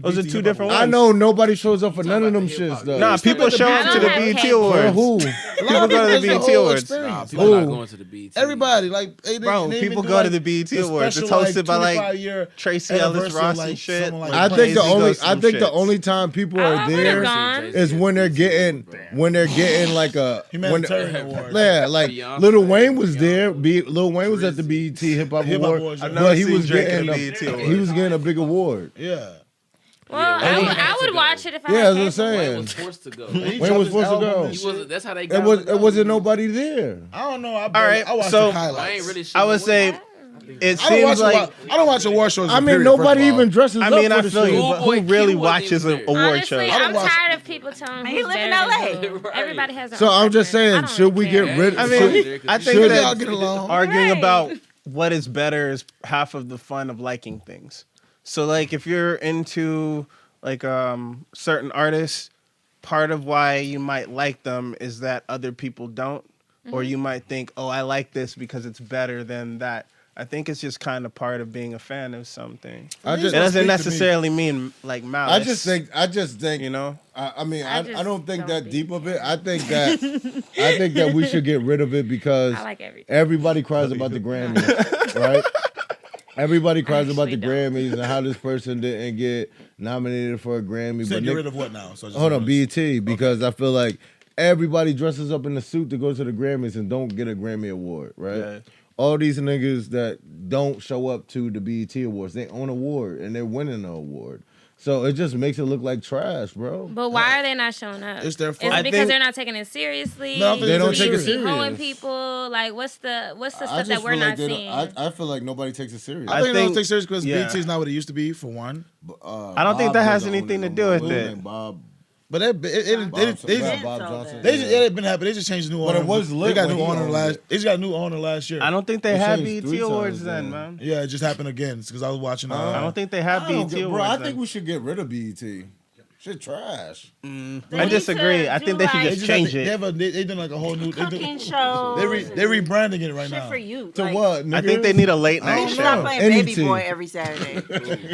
Those are two different ones. I know nobody shows up for none of them shits though. Nah, people show up to the I don't have BET cable. For awards. who? People go to the BET awards. Nah, Experience. people not Who? going to the BET. Everybody, like, Bro, people go to the BET Awards. It's hosted by like Tracy Ellis Ross and shit. I think the Jay-Z only goes to I them think the shits. only time people I are would've there gone. is when they're getting like a Humanitarian award. yeah, like Beyonce. Lil Wayne was there. Lil Wayne was at the BET Hip Hop Hip Hop Award, Awards, I've never but he seen was Drake getting at a, a BET Award. he was getting a big award. Yeah. Well, Yeah, I would watch it if I Yeah, had that's what I'm cable. saying. Wayne was forced to go. Wayne was supposed to go. He wasn't. That's how they It got was him. it wasn't nobody there. I don't know. All right, I watched so the highlights. I ain't really. I would say it seems like. I don't watch award shows. I mean, period, nobody first of all. even dresses I up mean, for I the feel you, shit. but Schoolboy who really Q wasn't watches even an there. award Honestly, show? I don't I'm watch tired of people telling me He who's live in better LA. than who. Right. Everybody has their So own I'm just preference. I saying, don't should we really get care. rid? I should- mean, I think Should that y'all get along? arguing Right. about what is better is half of the fun of liking things. So like if you're into like certain artists, part of why you might like them is that other people don't, or you might think, oh, I like this because it's better than that. I think it's just kind of part of being a fan of something. I It just doesn't necessarily mean like malice. I just think you know. I mean, I I just don't think don't that deep of it. I think that we should get rid of it because I like everything. everybody cries about the Grammys, right? Everybody cries about the actually Grammys and how this person didn't get nominated for a Grammy. You said But get Nick- rid of what now? So I just hold on, noticed. BET, because I feel like everybody dresses up in a suit to go to the Grammys and don't get a Grammy award, right? Yeah. All these niggas that don't show up to the BET Awards, they own an award and they're winning the award. So it just makes it look like trash, bro. But why are they not showing up? It's their Is fault. it I because think- they're not taking it seriously? No, I think They don't it's take it serious. serious. Hoeing people. Like, what's the I stuff just that we're feel like not they don't- seeing? I feel like nobody takes it serious. I think they don't think- take serious because yeah. BT is not what it used to be, for one. I don't think that has anything to do with it. Bob, But Bob Johnson. they just, yeah, they've been happy. They just changed the new But owner. it was lit They got when new he owner owned last. it. They just got a new owner last year. I don't think they They had changed BET 3 awards times then, then. man. Yeah, it just happened again because I was watching. I don't think they had I don't BET get- awards. bro, I then. think we should get rid of BET. Shit trash. I disagree. I think they should They just just change They it. have they done like a whole new. Cooking shows. They're rebranding it right Shit now. for you. To Like, what? I think they need a late I night don't show. Stop playing Any Baby Boy team. every Saturday.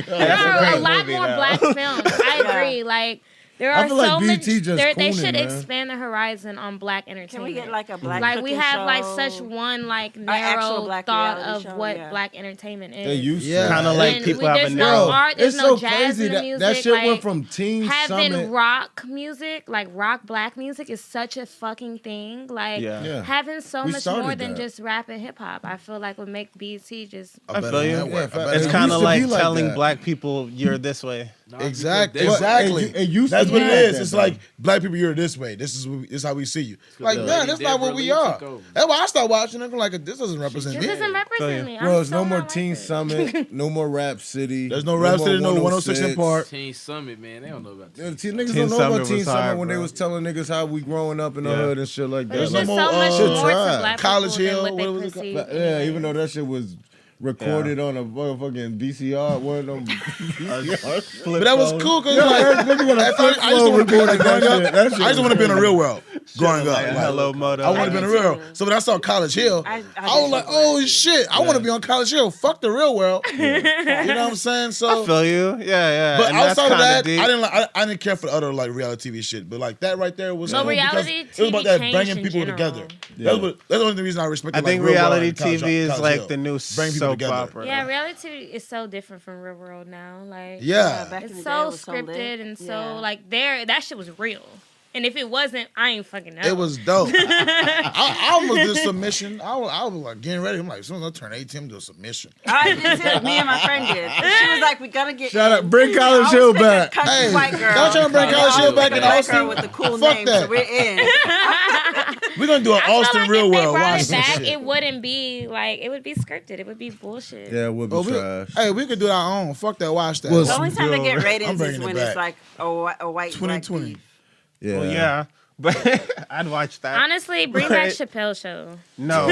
There are a lot more black films. I Yeah. agree. Like There I are feel like so BET many. just They cooning, should man. expand the horizon on black entertainment. Can we get like a black like we cooking have like show? such one like actual narrow black thought reality of show, what yeah. black entertainment is. They used Yeah. to. Kind of like And people have a there's narrow. no art, there's it's no so jazz crazy in the that music. that shit like, went from Teen having Summit. rock music, like rock black music, is such a fucking thing. Like Yeah. having so We much started more than that. just rap and hip hop. I feel like would make BET just. I feel you. Yeah, It's It kind used of to like be like telling that. black people you're this way. Exactly. Well, Exactly. it used to That's be what it like is. that, It's though. like black people, you're this way. This is how we see you. Like, the man, Lady that's not what we Deborah Lee are. took over. That's why I started watching it. I'm like, this doesn't represent This me. doesn't represent me. Bro, I'm there's so no more not like Teen this. Summit, no more Rap City. There's no Rap more City, no 106 in 106. Park. Teen Summit, man, they don't know about Yeah, Teen Teen Summit. niggas Teen don't know about Summit Teen was Summit hard, when they bro. was telling niggas how we growing up in the Yeah. hood and shit like that. But there's There's just no so more, much shit more tried. to black College people Hill, than what what was they it called? perceive. Yeah, even though that shit was recorded on a motherfucking VCR, one of them VCR. But that was cool because Yo, like, that nigga got a at first, I used to want to be like, growing up. That shit I used to want to be in the real world growing up. Like, Like, hello, moto. I want to be in the real world. So when I saw College Hill, I I was like, oh shit, I want to be on College Hill. Fuck the real world. You know what I'm saying? I So, feel you. Yeah. but And that's outside of kinda that, deep. I didn't like. I didn't care for the other like reality TV shit. But like that right there was No, cool because reality it was about TV that changed bringing in people general. together. Yeah. That's the only reason I respect. I like, think Real World reality and College- TV is College like Hill. the new Bring people soap together. opera. Yeah, reality is so different from real world now. Like Yeah. back in the it's day, it so was so lit. scripted and so Yeah. like that shit was real. And if it wasn't, I ain't fucking know. It was dope. I almost did submission. I was like getting ready. I'm like, as soon as I turn 18, I'm doing submission. I did too. Me and my friend did. She was like, "We gotta get." Shout in. out, bring College I Hill was picking back. Country Hey, white girl. don't try to bring Yeah, College I Hill was back picking in white Austin. girl with the cool Fuck name, that. so we're in. We're gonna do an I feel Austin like Real if they World. brought Watch it some back, shit. it wouldn't be like it would be scripted. It would be bullshit. Yeah, it would be Oh, trash. hey, we could do our own. Fuck that. Watch that. Well, The only time they get I'm ratings is bringing it when back. it's like a white 2020. black beef. Yeah. Well, yeah, but I'd watch that. Honestly, bring back But- Chappelle Show. No,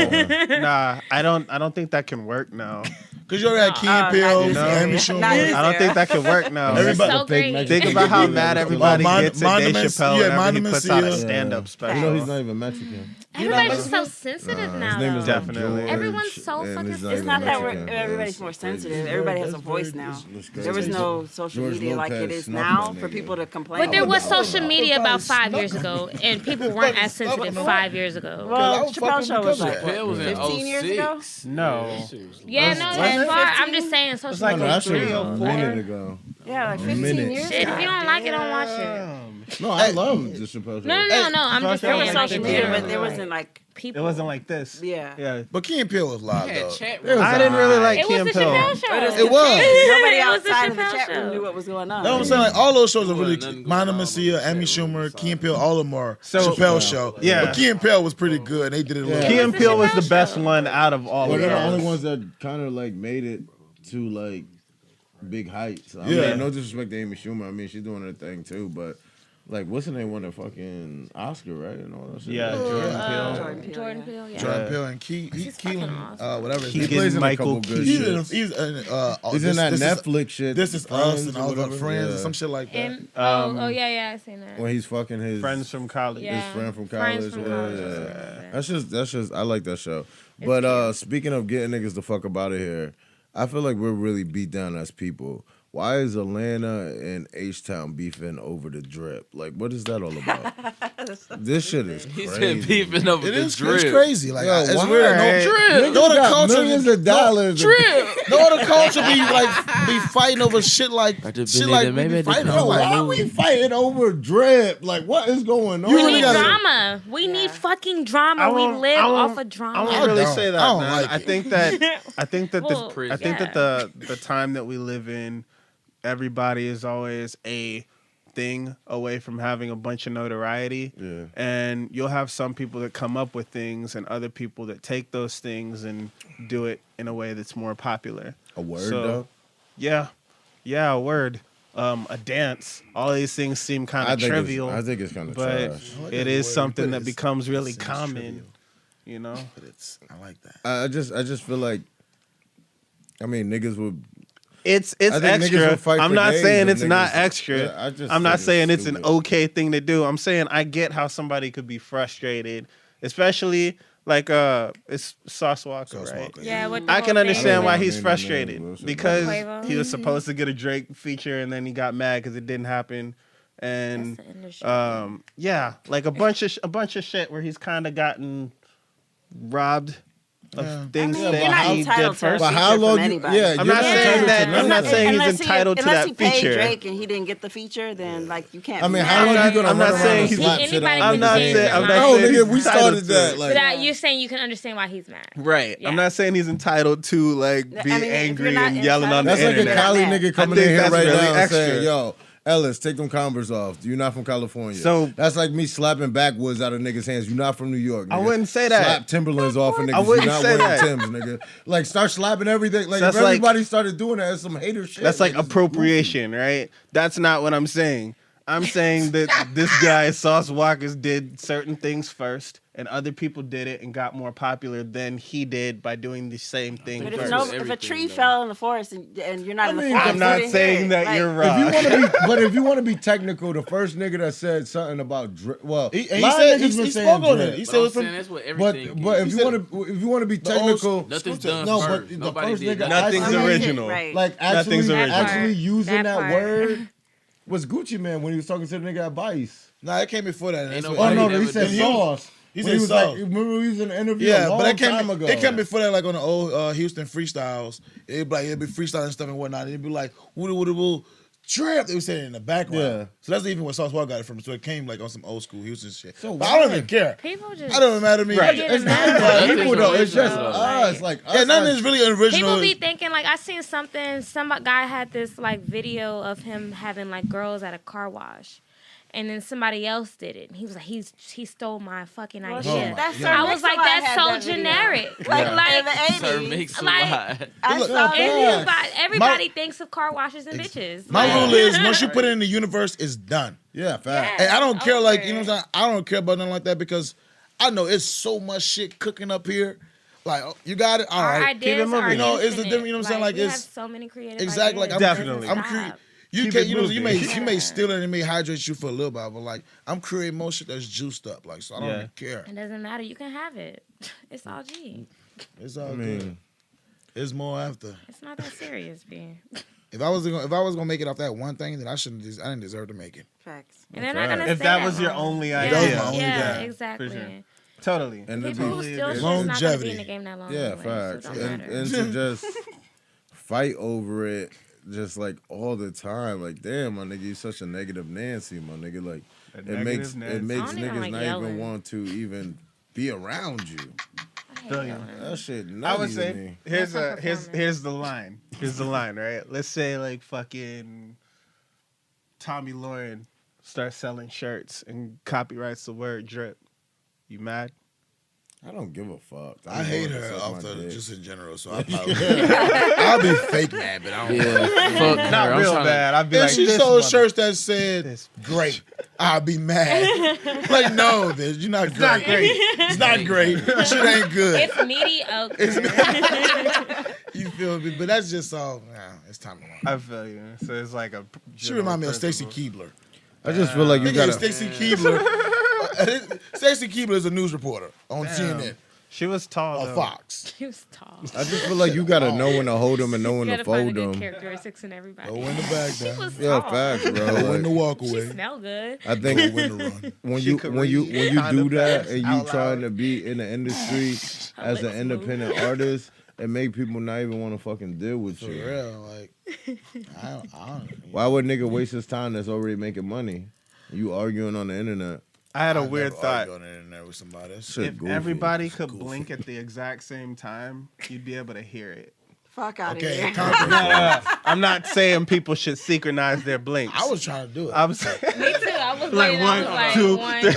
nah, I don't think that can work now. Cause you already had Key and not Peele, this Amy area. Schumer. Not this I don't think era. that can work now. It's Everybody- so great. Think about how mad everybody Mon- gets at Dave Monument- Chappelle yeah, whenever he Monument puts out a Sia. stand-up You special. know he's not even Mexican. Everybody's so sensitive now. His name is though. like Definitely. George, Everyone's so and fucking he's It's even not that Mexican. everybody's more sensitive. Everybody has a voice now. There was no social George media like it Lopez is snuffed now that for nigga. people to complain. But there was no, social no. media about Everybody's 5 years ago, and people weren't as sensitive 5 years ago. I Well, was Chappelle fucking show was because of like that. what, Chappelle was in 15 years ago. 06. No. That shit was Yeah, no, Was that's it? far. I'm just saying social It's like No, media. that shit was 3 or a 4. minute ago. Yeah, like 15 minute. years Shit, ago. if you don't like it, don't watch it. No, I love the Chappelle show. No. I'm just There was saying. Like, social there media, were, but there like, wasn't like people. It wasn't like this. yeah. Yeah. But Key and Peele was live Yeah, though. chat It was I didn't really like It Key was and the Peele. Chappelle show. It was. Nobody It was the outside of the Chappelle chat room show. knew what was going on. That's what I'm saying. Like all those shows are Wasn't really nothing going Monument on Sia, with Amy the Schumer, show. Key and Peele, all of them are So- Chappelle show. Yeah. But Key and Peele was pretty good. They did it a little. Key bit. and the Peele was the Chappelle best show. one out of all Well, of they're the those. only ones that kind of like made it to like big heights. I Yeah. mean, no disrespect to Amy Schumer. I mean, she's doing her thing too, but like, what's her name won a fucking Oscar, right? And all that shit. Yeah, Jordan Peele. Jordan Peele. Jordan Peele, yeah. Jordan Peele and Keelan, fucking awesome. whatever. his Keegan name is. plays in a Michael couple good Keegan. shit. He's in He's in that this Netflix shit. This is Friends us and or all the whatever. friends Yeah. and some shit like that. And, yeah, I seen that. When he's fucking his Friends from college. Yeah. his friend from Friends college. from yeah, college. yeah. That's just I like that show. But speaking of getting niggas the fuck up out of here, I feel like we're really beat down as people. Why is Atlanta and H-Town beefing over the drip? Like, what is that all about? This shit is He crazy. said beefing over It the is drip. it's crazy. Like Yo, it's why? weird. No, Niggas no other got culture millions of dollars. Drip. No other culture be fighting over shit like I just shit believe like that we maybe be they fighting come Yo, over. why Like, are we fighting over drip? Like, what is going on? You We really need gotta- drama. We need fucking drama. I We won't- live I won't- off of drama. I I won't really don't. say that, I don't man. like I it. think that Well, I think yeah. that the time that we live in, everybody is always a thing away from having a bunch of notoriety. Yeah. And you'll have some people that come up with things and other people that take those things and do it in a way that's more popular. A word, So, though? Yeah, a word. A dance. All these things seem kind of trivial. I think it's kind of but trash. I like it that is word, something but that it's- becomes really it seems common. trivial. You know? But I like that. I just feel like, I mean, niggas would. It's I think niggas extra. will fight I'm for not days saying if it's not niggas- extra. Yeah, I just I'm not think saying it's it's an stupid. okay thing to do. I'm saying I get how somebody could be frustrated, especially like it's Sauce Walker, Sauce right? Walker, Yeah, with the I whole can thing. understand why Yeah. he's Yeah. frustrated Yeah. because Quavo. he was supposed to get a Drake feature and then he got mad because it didn't happen, and That's the industry. yeah, like a bunch of shit where he's kind of gotten robbed of things I mean, that you're not he did entitled to a first. But how feature long from you? anybody. Yeah, I'm you're not not saying entitled that- to I'm not nothing. saying he's unless entitled to unless that you paid feature. Drake and he didn't get the feature, then like you can't. I be mean, mad. how long you gonna I'm run not around saying and he's- slap shit anybody out I'm of not niggas' saying- hands? I'm not No, saying nigga, he's we entitled started to that. it. Like, But you're saying you can understand why he's mad. Right. Yeah. I'm not saying he's entitled to like be I mean, if you're angry not and yelling on the that's like a internet. Cali Yeah. nigga coming I in think here that's right really now and extra. saying, "Yo, Ellis, take them Converse off. You're not from California." So- that's like me slapping backwoods out of niggas' hands. You're not from New York. Nigga. I wouldn't say that. Slap Timberlands off of niggas. I wouldn't You're not say wearing that. Timbs, nigga. Like start slapping everything. Like That's if like- everybody started doing that, it's some hater shit. That's like it's appropriation, right? That's not what I'm saying. I'm saying that this guy, Sauce Walkers, did certain things first, and other people did it and got more popular than he did by doing the same thing But if, first. no, if a Everything, tree though. fell in the forest and you're not in the mean, forest, I'm you not didn't hear saying it. that Like, you're If wrong. you want to be, but if you want to be technical, the first nigga that said something about well, He a lot said of niggas he been spoke saying on drip. it. He But said it I'm was saying from that's what But everything. but if is. you want to be technical, Nothing's done no, first. but the Nobody first did nigga nothing. Nothing's actually- original. Right. Like Nothing's original. actually using That that part. word was Gucci Man when he was talking to the nigga at Vice. Nah, it came before that. Ain't That's no- what- Oh no, never he said did. sauce. He When said was sauce. like, remember he was in an interview a Yeah, long but it came time ago. It came before that, like on the old Houston freestyles. It'd be freestyling stuff and whatnot. It'd be like woo trip. They would say it in the background. Yeah. So that's even where Sauce Walk got it from. So it came like on some old school Houston shit. So but I don't why? even care. People just I don't matter to me. Right. Getting It's not mad. about Nothing's people though. It's just original, though. us. Like us. Yeah, nothing like, is really original. People be thinking like I seen something. Some guy had this like video of him having like girls at a car wash, and then somebody else did it. And he was like, he stole my fucking well, idea. shit, that's Yeah. Sir I was like, Mix-a-Lot that's had so that video. generic. Like Yeah. in the Sir 80s, Mix a Like- lot. I Look, saw yeah. that. Everybody thinks of car washes and bitches. My Like- rule is once you put it in the universe, it's done. yeah, fact. Yeah. And I don't care, like, you know Over. what I'm saying? I don't care about nothing like that because I know it's so much shit cooking up here. Like, oh, you got it? All Our right. ideas moving. are You know, it's the infinite. different- you know what I'm saying? Like, we it's- have so many creative Exactly. Like, ideas. I'm, It doesn't Definitely. I'm stop. you Keep can, it you know, you may moving. steal it and it may hydrate you for a little bit, but like I'm creating more shit that's juiced up. Like, so I don't Yeah. even care. It doesn't matter. You can have it. It's all G. It's all I good. mean, It's more after. It's not that serious, B. If I was gonna make it off that one thing, then I didn't deserve to make it. Facts. And they're not gonna If say that was your long. only Yeah, idea. That was my only yeah, guy. exactly. For sure. Totally. and to People who be, steal shit's not gonna be Longevity. in the game that long. yeah, anyway, facts. So it don't And, matter. and to just fight over it, just like all the time. Like, damn, my nigga, you such a negative Nancy, my nigga. Like, it makes Nancy. it makes I don't even niggas like not yelling. even want to even be around you. I hate Feel you. yelling. That shit I nutty would to say me. here's That's not performance. here's the line. Here's the line, right? Let's say like fucking Tommy Lauren starts selling shirts and copyrights the word drip. You mad? I don't give a fuck. I hate her off off the dick. just in general, so I'll probably I'll be fake mad, but I don't. Yeah, fuck her. Not I'm real tryna- bad. I'd be If like, she this sold mother- shirts that said this- great, I'll be mad. Like, no, bitch, you're not great. not great. It's not great. Shit ain't good. It's mediocre. You feel me? But that's just all. Nah, it's time to run. I feel you. So it's like a. She remind me of Stacey Stacey Keebler. I just feel like you gotta. Stacey Keebler. Stacey Keebler is a news reporter on CNN She was tall. or though. Fox. He was tall. I just feel like you gotta know when to hold them and know You when to gotta find fold the good them. characteristics in everybody. Know when to back She down. was Yeah, tall. facts, bro. Know when to Like, walk She away. smell good. I Know think when to run. when She you could when you read when you kinda do that fast and out you loud. trying to be in the industry as an lips independent artist, it make people not even want to fucking deal with For you. real, like I don't. Why would nigga waste his time that's already making money? You arguing on the internet. I had a I'd weird never thought. argue on the internet with somebody. That's Shit If goofy. everybody could Goofy. blink at the exact same time, you'd be able to hear it. Fuck out of okay. here. I'm not saying people should synchronize their blinks. I was trying to do it. I'm saying, Me too. I was Like waiting. one, I was like, two. 1, 2,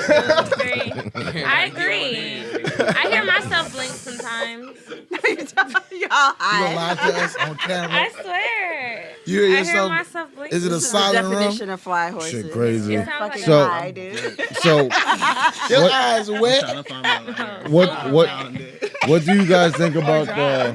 3. I agree. I hear myself blink sometimes. Y'all You gonna high. lie to us on camera? I swear. You hear I hear yourself? myself blink. Is it a This is the silent room? definition of fly horses. Shit crazy. It sounds Fucking like So- high, dude. So Your What- eyes wet. what do you guys think about the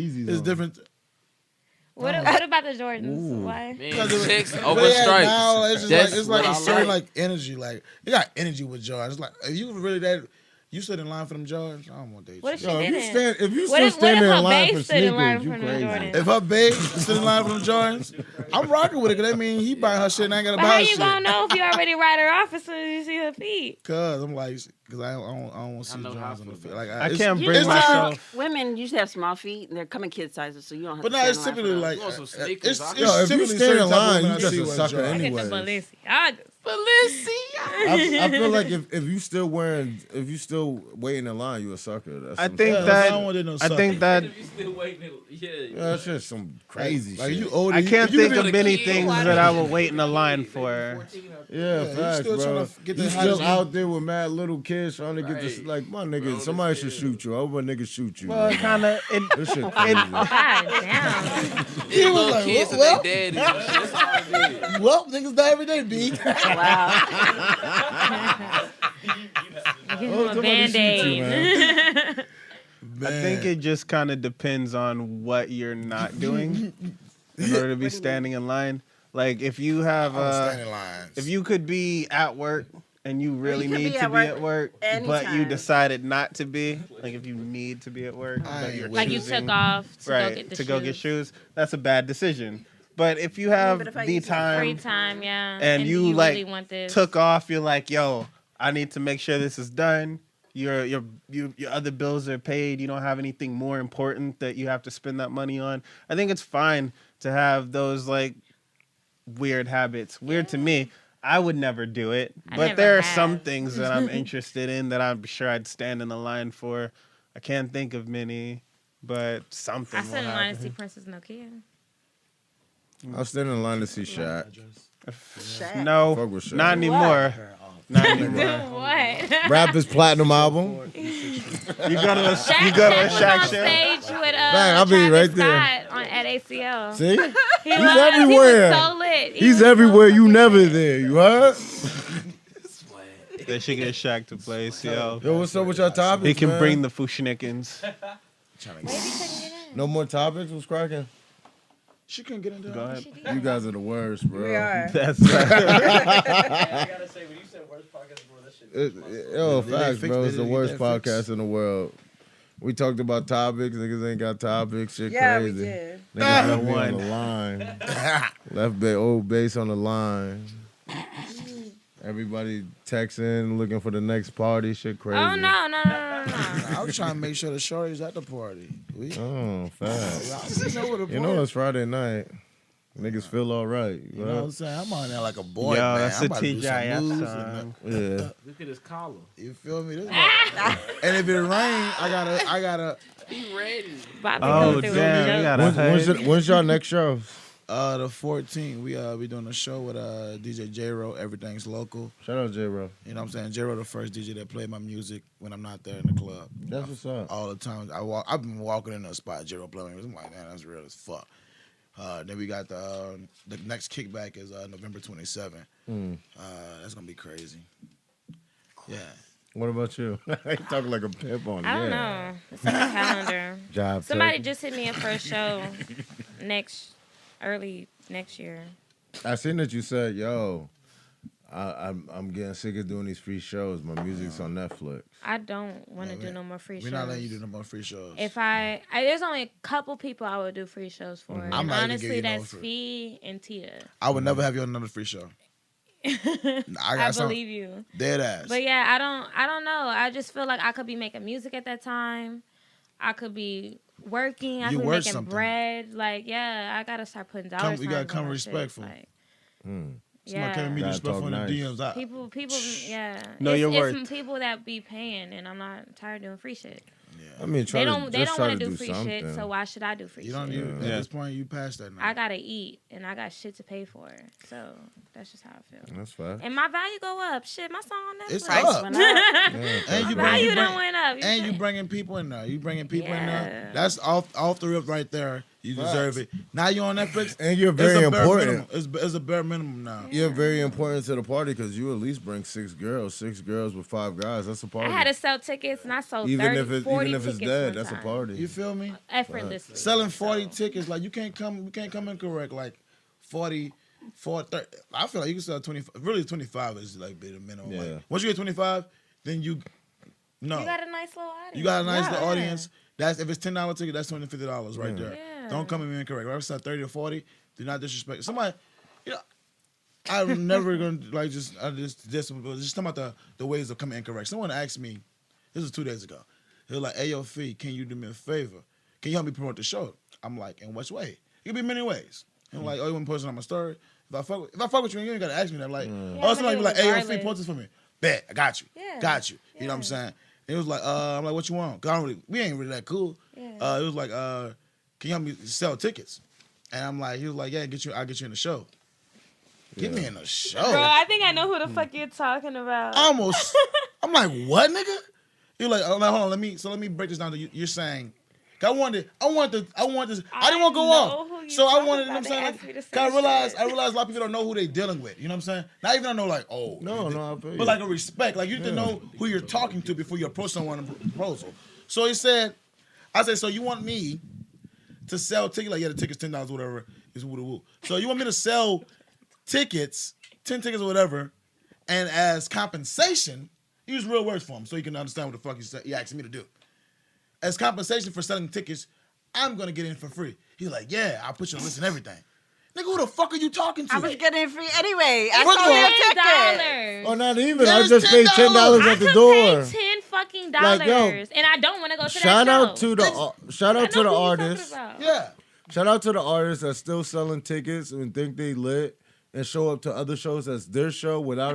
Yeezys. It's on. different. What about the Jordans? Why? Man, Because it- chicks but over yeah, stripes. now it's just That's like it's like what a I certain like. like energy. Like you got energy with Jordans. It's like if you really that You stood in line for them Jordans? I don't want to date What if you. she Yo, didn't? if you What still if standing her in line babe for stood in line sneakers, you for them crazy. Jordans? If her babe stood in line for them Jordans, I'm rocking with it. Cause that mean he buying her shit and I ain't gotta But buy how her you shit. gonna know if you already write her off as soon as you see her feet? Cause I'm like, cause I don't want to see know how I Jordans on the feel feet. about Like I it's- can't You- bring it's well, different. myself. women usually have small feet and they're coming kid sizes, so you don't have But to no, stand it's in line for typically them. like You want some it's sneakers? I it's Yo, if you typically stand certain in type of line, women you I just see a with sucker Jordans. anyway. Look at the Balenciagas. I feel like if you still waiting in line, you a sucker. That's I some think shit. I that don't want no I sucker. think that If you still waiting, Yeah, that's just some crazy Like shit. you older. I can't think still of a many kid. things that I would wait in a line for. Yeah, you facts, still bro. tryna get the You hottest still out there with mad little kids trying to get this. Right. Like, my nigga, Bro, somebody this should is- shoot you. I hope a nigga shoot you. Well, it man. kind of This shit crazy. God damn. It's little like, kids well, and they daddies and shit. That's all it is. Well, niggas die every day, B. Wow. Give Oh, him a somebody shoot you, Band-Aid. I think it just kind of depends on what you're not doing in order to be standing in line. Like if you have standing lines. if you could be at work and you really You could need be to at be work at work, but anytime. you decided not to be, like if you need to be at work, I but ain't you're with Like you choosing- took off to right go get the to shoes. go get shoes, that's a bad decision. But if you have but if I the use it- Free time time, yeah. and you like really want this. took off, you're like, yo, I need to make sure this is done. Your other bills are paid. You don't have anything more important that you have to spend that money on. I think it's fine to have those like weird habits. Weird to me. I would never do it, I but never there are have. some things that I'm interested in that I'm sure I'd stand in the line for. I can't think of many, but something. I will stood in line to happen. see Princess Nokia. I was standing in line to see Shaq. Shaq. No, Fuck with Shaq. not anymore. Not anymore. What? Rap his platinum album. You go to a Shaq was Shaq on show. stage with Bang, I'll be Travis right there. Scott at ACL. See? He He's was. everywhere. He was so lit. He He's was so everywhere. You fucking never lit. there. You heard? They should get Shaq to play ACL. Yo, what's up with your topics, He can man? bring the Fushnikins. No more topics? What's cracking? She couldn't get into Go it. ahead. You guys are the worst, bro. We are. That's Yo, They facts, fixed- bro. they It's the didn't worst get that fixed. podcast in the world. We talked about topics. Niggas ain't got topics. Shit Yeah, crazy. we did. Niggas left me on One. the line. Left old base on the line. Everybody texting, looking for the next party. Shit crazy. Oh no. I was trying to make sure the shorty's at the party. We, Oh, facts. you know what the You know it's Friday night. Niggas feel all right. You know what I'm saying? I'm on there like a boy, Yo, man. that's I'm a about to do some TGIF moves song. Yeah. Look at his collar. You feel me? This and if it rain, I gotta. He ready. About to Oh go through damn, you a got a When's y'all next show? The 14th, we doing a show with DJ J-Ro. Everything's local. Shout out J-Ro. You know what I'm saying? J-Ro the first DJ that played my music when I'm not there in the club. That's what's up. All the time. I've been walking in a spot, J-Ro playing music. I'm like, man, that's real as fuck. Then we got the next kickback is November 27th. That's gonna be crazy. Yeah. What about you? You talking like a pimp on I don't know. It's on the calendar. Job Somebody taken. just hit me up for a show early next year. I seen that you said, yo, I'm getting sick of doing these free shows. My music's on Netflix. I don't want to do no more free We're shows. not letting you do no more free shows. If I there's only a couple people I would do free shows for. I'm And not even honestly, giving you no that's free. Fee and Tia. I would never have you on another free show. I I believe you. Dead ass. But yeah, I don't know. I just feel like I could be making music at that time. I could be working. I You could be worth making something. bread. Like, yeah, I gotta start putting dollars. You gotta signs come on that shit. respectful. Like, Somebody yeah. came to me Gotta disrespectful talk in the nice. DMs. People, yeah. Know it's, your it's worth. some people that be paying, and I'm not tired of doing free shit. I mean, They don't just want to to do do free something. shit, so why should I do free You shit? don't. You, Yeah. At this point, you passed that now. I gotta eat, and I got shit to pay for. So that's just how I feel. That's fine. And my value go up. Shit, my song on Netflix. It's Price up. went up. And you My bring, value you done bring, went up. and you bringing people in there. You bringing people in there. Yeah. That's all three up right there. You deserve it. Now you on Netflix. And you're It's very a bare important. minimum. It's a bare minimum now. You're very important to the party because you at least bring 6 girls with 5 guys. That's a I party. had to sell tickets, and I sold even 30, if it's 40 even if it's tickets dead, one that's a time. party. You feel me? Effortlessly. Selling 40 tickets, like you can't come incorrect. Like 40, 30. I feel like you can sell 25. Really, 25 is like the minimum. Yeah. Like, once you get 25, then you No. You got a nice little audience. You got a nice little Yeah. audience. That's if it's $10 ticket, that's $250 right there. Yeah. Don't come at me incorrect. If I said 30 or 40, do not disrespect somebody. You know, I'm never gonna like just talking about the ways of coming incorrect. Someone asked me, this was 2 days ago. He was like, "Hey, yo, Fee, can you do me a favor? Can you help me promote the show?" I'm like, "In which way?" It could be many ways. And like, "Oh, you want to post it on my story?" If I fuck with you, you ain't gotta ask me that. Like, Yeah, somebody be like, "Hey, yo, Fee, regardless. post this for me." Bet, I got you. Yeah. Got you. You know what I'm Yeah. saying? And it was like, I'm like, "What you want?" 'Cause we ain't really that cool. Yeah. It was like, "Can you help me sell tickets?" And I'm like, he was like, "Yeah, I'll get you in the show." Get me in the show. Bro, I think I know who the fuck you're talking about. Almost. I'm like, what, nigga? You're like, hold on, let me break this down to you. You're saying, I want this. I didn't want to go know off. who you So I talking wanted, you know about. what I'm They asked me saying? to say 'Cause I shit. realize a lot of people don't know who they dealing with. You know what I'm saying? Not even I know like, oh. No, I feel you. But like a respect. Like you need to know who you're talking to before you approach someone in a proposal. So he said, I said, so you want me to sell tickets? Like, yeah, the ticket's $10, whatever. Is woo. So you want me to sell tickets, 10 tickets or whatever, and as compensation, use real words for him so you can understand what the fuck he asking me to do. As compensation for selling tickets, I'm gonna get in for free. He's like, yeah, I'll put you on the list and everything. Nigga, who the fuck are you talking to? I was getting free anyway. I First saw of all- your ticket. Or not even. Yeah, I it's just paid $10. $10 I at the could door. pay $10 fucking Like, dollars, yo, and I don't want to go to Shout that out show. to the shout I out to know the who you artists. talking about. Yeah. Shout out to the artists that's still selling tickets and think they lit and show up to other shows that's their show without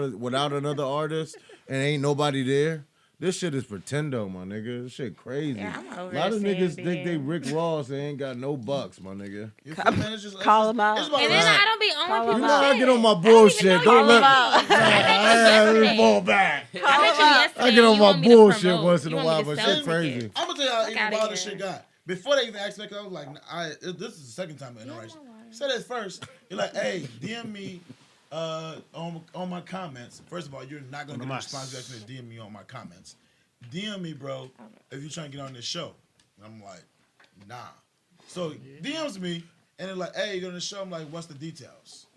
another artist and ain't nobody there. This shit is pretendo, my nigga. This shit crazy. Yeah, I'm over A lot of it, niggas Sandy. think they Rick Ross. They ain't got no bucks, my nigga. You feel me, man? It's just, Call him out. It's about And then respect. I don't be on Call with You him people's know I shit. get on my I don't bullshit. even know Don't you. let yesterday. fall back. I met you yesterday. I get on You my want me to bullshit promote. once in You a want me while, to but sell shit crazy. tickets. I'm gonna tell you how Fuck even outta wild this here. shit got. Before they even asked me, 'cause I was like, this is the second time in interaction. Said it first. You're like, hey, DM me on my comments. First of all, you're not gonna get a response back to DM me on my comments. DM me, bro, if you're trying to get on this show. And I'm like, nah. So DMs me, and they're like, hey, you're on the show. I'm like, what's the details?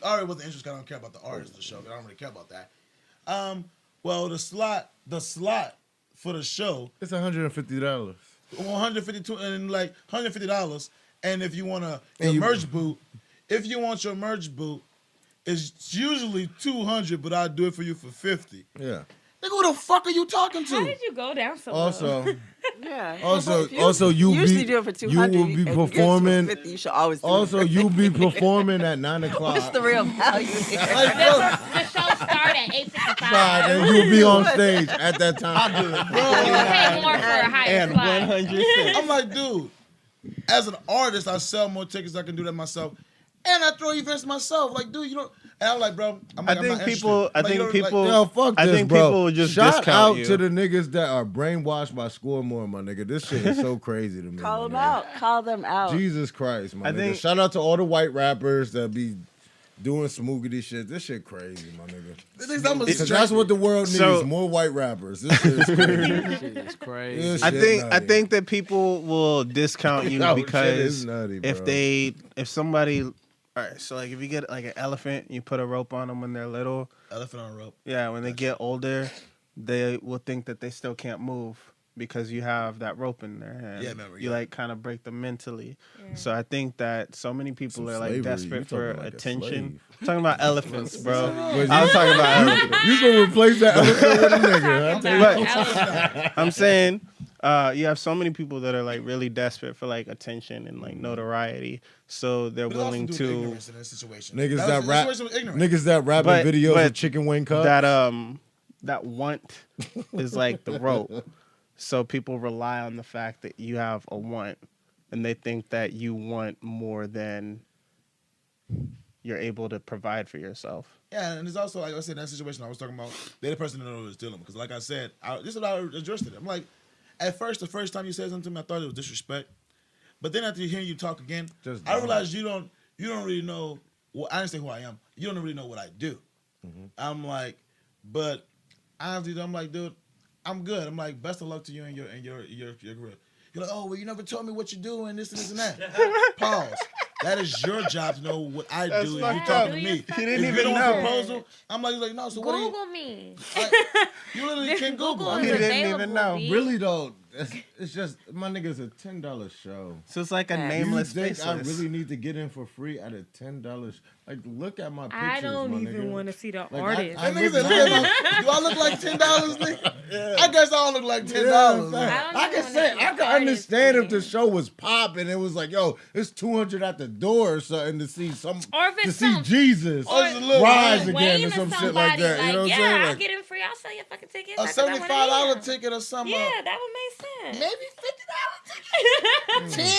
I already wasn't interested. I don't care about the artist of the show. I don't really care about that. Well, the slot for the show, It's $150. $152 and like $150. And if you want And you- merch boot, if you want your merch boot, it's usually $200, but I'll do it for you for $50. Yeah. Nigga, who the fuck are you talking How to? did you go down so low? Also, Yeah. also, If you also, you usually be do it for you 200. will be and you get it for performing. 50, you should always do Also, it for you be 50. performing at 9 o'clock. What's the real value here? Like, bro, The show started at 8:55. And you'll be on stage at that time. You pay more for a higher And slot. 100 cents. I'm like, dude, as an artist, I sell more tickets. I can do that myself. And I throw events myself. Like, dude, you don't. And I'm like, bro, I'm like, I I'm think not people. interested. I Like, you think know, like, people. Yo, fuck I this, think bro. people would just Shout discount out you. to the niggas that are brainwashed by Score More, my nigga. This shit is so crazy to me. Call my them nigga. out. Call them out. Jesus Christ, my I nigga. think- Shout out to all the white rappers that be doing smoogity shit. This shit crazy, my nigga. Because that's what the world needs, So- more white rappers. This shit is crazy. Shit is crazy. This I shit think. I nutty. think that people will discount you No, shit because is nutty, bro. if somebody. All right, so like if you get like an elephant, you put a rope on them when they're little. Elephant on a rope. Yeah, when they get older, they will think that they still can't move because you have that rope in their hand. Yeah, remember, You yeah. like kind of break them mentally. So I think that so many people Some are like slavery. You desperate for talking like a attention. slave. I'm talking about elephants, bro. But I was talking about elephants. You can replace that elephant with a nigga. I tell you. But I'm saying you have so many people that are like really desperate for like attention and like notoriety, so they're But it also willing do with to ignorance in that situation. Niggas That that was- rap, the situation was ignorant. niggas that rapping But- videos but of chicken wing cups. that want is like the rope. So people rely on the fact that you have a want, and they think that you want more than you're able to provide for yourself. Yeah, and it's also, like I said, in that situation I was talking about, they're the person that knows what was dealing with. Because like I said, this is how I addressed it. I'm like, at first, the first time you said something to me, I thought it was disrespect. But then after hearing you talk again, Just I dumb. realized you don't really know, well, I didn't say who I am. You don't really know what I do. I'm like, but honestly, I'm like, dude, I'm good. I'm like, best of luck to you and your career. You're like, oh, well, you never told me what you do and this and this and that. Pause. That is your job to know what I That's do. If fucked you talking to up. me, He if didn't you even don't know. proposal, I'm like, no. So what do you? Google me. You literally can't Google. Google I is mean, He didn't even available, know. B. Really though, it's just my nigga's a $10 show. So it's like a Yeah. nameless you think faceless. I really need to get in for free at a $10? Like, look at my pictures. I don't my even nigga. want to see the Like, artist. I that nigga look said, nice. do I look like $10, nigga? I guess I don't look like $10. Yeah, man. I don't I even can wanna say see I the can artist understand if the again. show was popping. It was like, yo, it's 200 at the door or something to see some Or if to it's see some Jesus Or it's a little rise Wayne again Wayne or or some somebody, shit like that. You know what I'm yeah, saying? I'll Like, get him free. I'll sell you a fucking ticket. A Like, 'cause I wanna $75 hear him. ticket or something. Yeah, that would make sense. Maybe $50 ticket.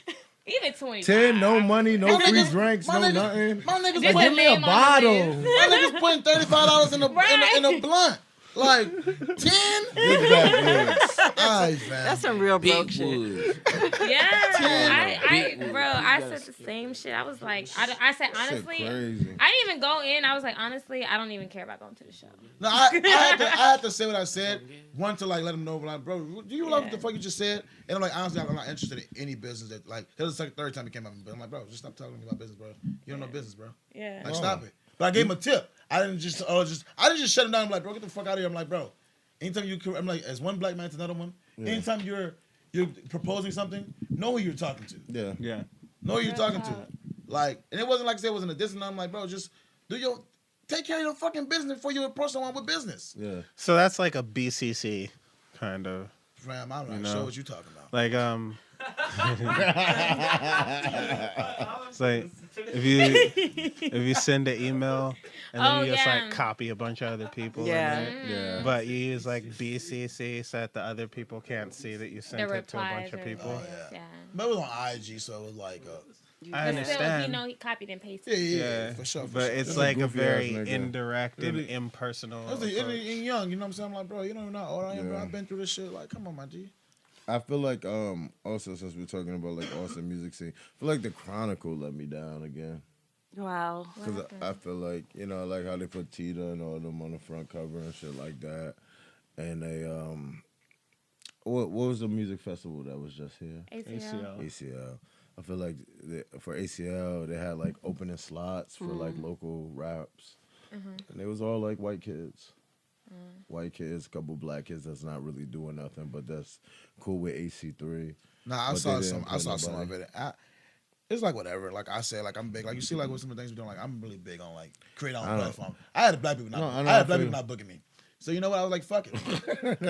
10. Even 20. 10, no money, no My free niggas- drinks, my no niggas- nothing. My niggas, Just Like, put, give me a name on the bottle. list. my niggas putting $35 in Right. a blunt. Like 10. Big backwoods. Alright, fam. That's some real broke Big shit. Woods. Yeah, Big Woods. bro, You I gotta said the skip. same shit. I was like, I said honestly, Shit crazy. I didn't even go in. I was like, honestly, I don't even care about going to the show. No, I had to say what I said. One to like let them know, like, bro, do you love what the Yeah. fuck you just said? And I'm like, honestly, I'm not interested in any business that like. That was like the third time he came up, but I'm like, bro, just stop talking to me about business, bro. You don't know business, bro. Yeah. Like, stop it. But I gave him a tip. I didn't just shut him down. I'm like, bro, get the fuck out of here. I'm like, bro, anytime I'm like, as one black man to another one, anytime you're proposing something, know who you're talking to. Yeah. Yeah. Know who you're talking to. Like, and it wasn't like I said it wasn't a diss. And I'm like, bro, just take care of your fucking business before you approach someone with business. Yeah. So that's like a BCC kind of Fam, I'm not You sure know. what you talking about. like it's like if you send an email and then Oh, you just yeah. like copy a bunch of other people Yeah. in it. Yeah. But you use like BCC so that the other people can't see that you sent The it to a replies bunch of or people. yeah. yeah. But it was on IG, so it was like, I But still, understand. you know, he copied and pasted. yeah, for sure. For but sure. it's That's a like a goofy ass very nigga. indirect and Really- impersonal. That's approach. and young, you know what I'm saying? I'm like, bro, you don't even know how old I am, bro. Yeah. I've been through this shit. Like, come on, my G. I feel like also since we're talking about like Austin music scene, I feel like the Chronicle let me down again. Wow. Because I feel like, you know, like how they put Tita and all them on the front cover and shit like that. And they, what was the music festival that was just here? ACL. ACL. I feel like for ACL, they had like opening slots for like local raps. And they was all like white kids. White kids, couple black kids that's not really doing nothing, but that's cool with AC3. Nah, I But saw they some. didn't I put saw some nobody. of it. It's like whatever. Like I said, like I'm big. Like you see, like with some of the things we're doing. Like I'm really big on like create our I own know. platform. I had black people not. No, I know, I had I black feel people you. not booking me. So you know what? I was like, fuck it.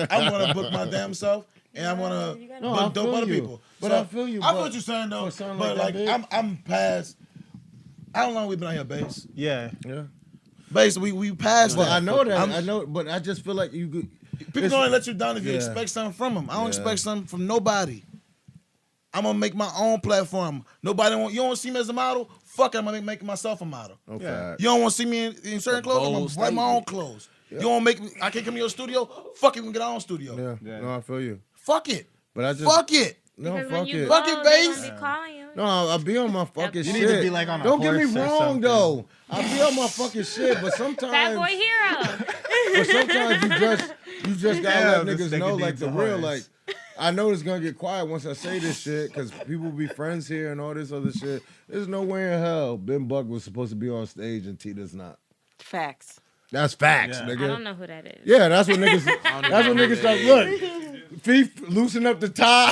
I want to book my damn self, and I want you to gotta- No, I book dope feel other you. people. But So, I feel you, I feel but what you're saying though. for something But like like that big- I'm past. How long we been on here, base? Yeah. Yeah. Base, we passed But that. I know that. I'm- I know, but I just feel like you could. People don't let you down if you Yeah. expect something from them. I don't Yeah. expect something from nobody. I'm gonna make my own platform. Nobody want you don't see me as a model. Fuck it, I'm gonna make myself a model. Okay. Yeah. You don't want to see me in certain clothes. I'm bold gonna write my own statement. clothes. You don't make me. I can't come to your studio. Fuck it, we can get our own studio. Yeah. Yeah. No, I feel you. Fuck it. But I just Fuck it. no Because fuck when you it. go, Fuck it, they Bass. gonna be calling you. No, I'll be on my fucking You shit. need to be, like, on a Don't get me horse or wrong something. though. I'll be on my fucking shit, but Bad sometimes, boy hero. but sometimes you just gotta Yeah, let this niggas nigga know like needs the a real. horse. Like, I know it's gonna get quiet once I say this shit because people be friends here and all this other shit. There's no way in hell Ben Buck was supposed to be on stage and Tita's not. Facts. That's facts, Yeah. nigga. I don't know who that is. Yeah, that's what niggas. I don't That's even what know niggas start. who Look, Fief loosen up the tie.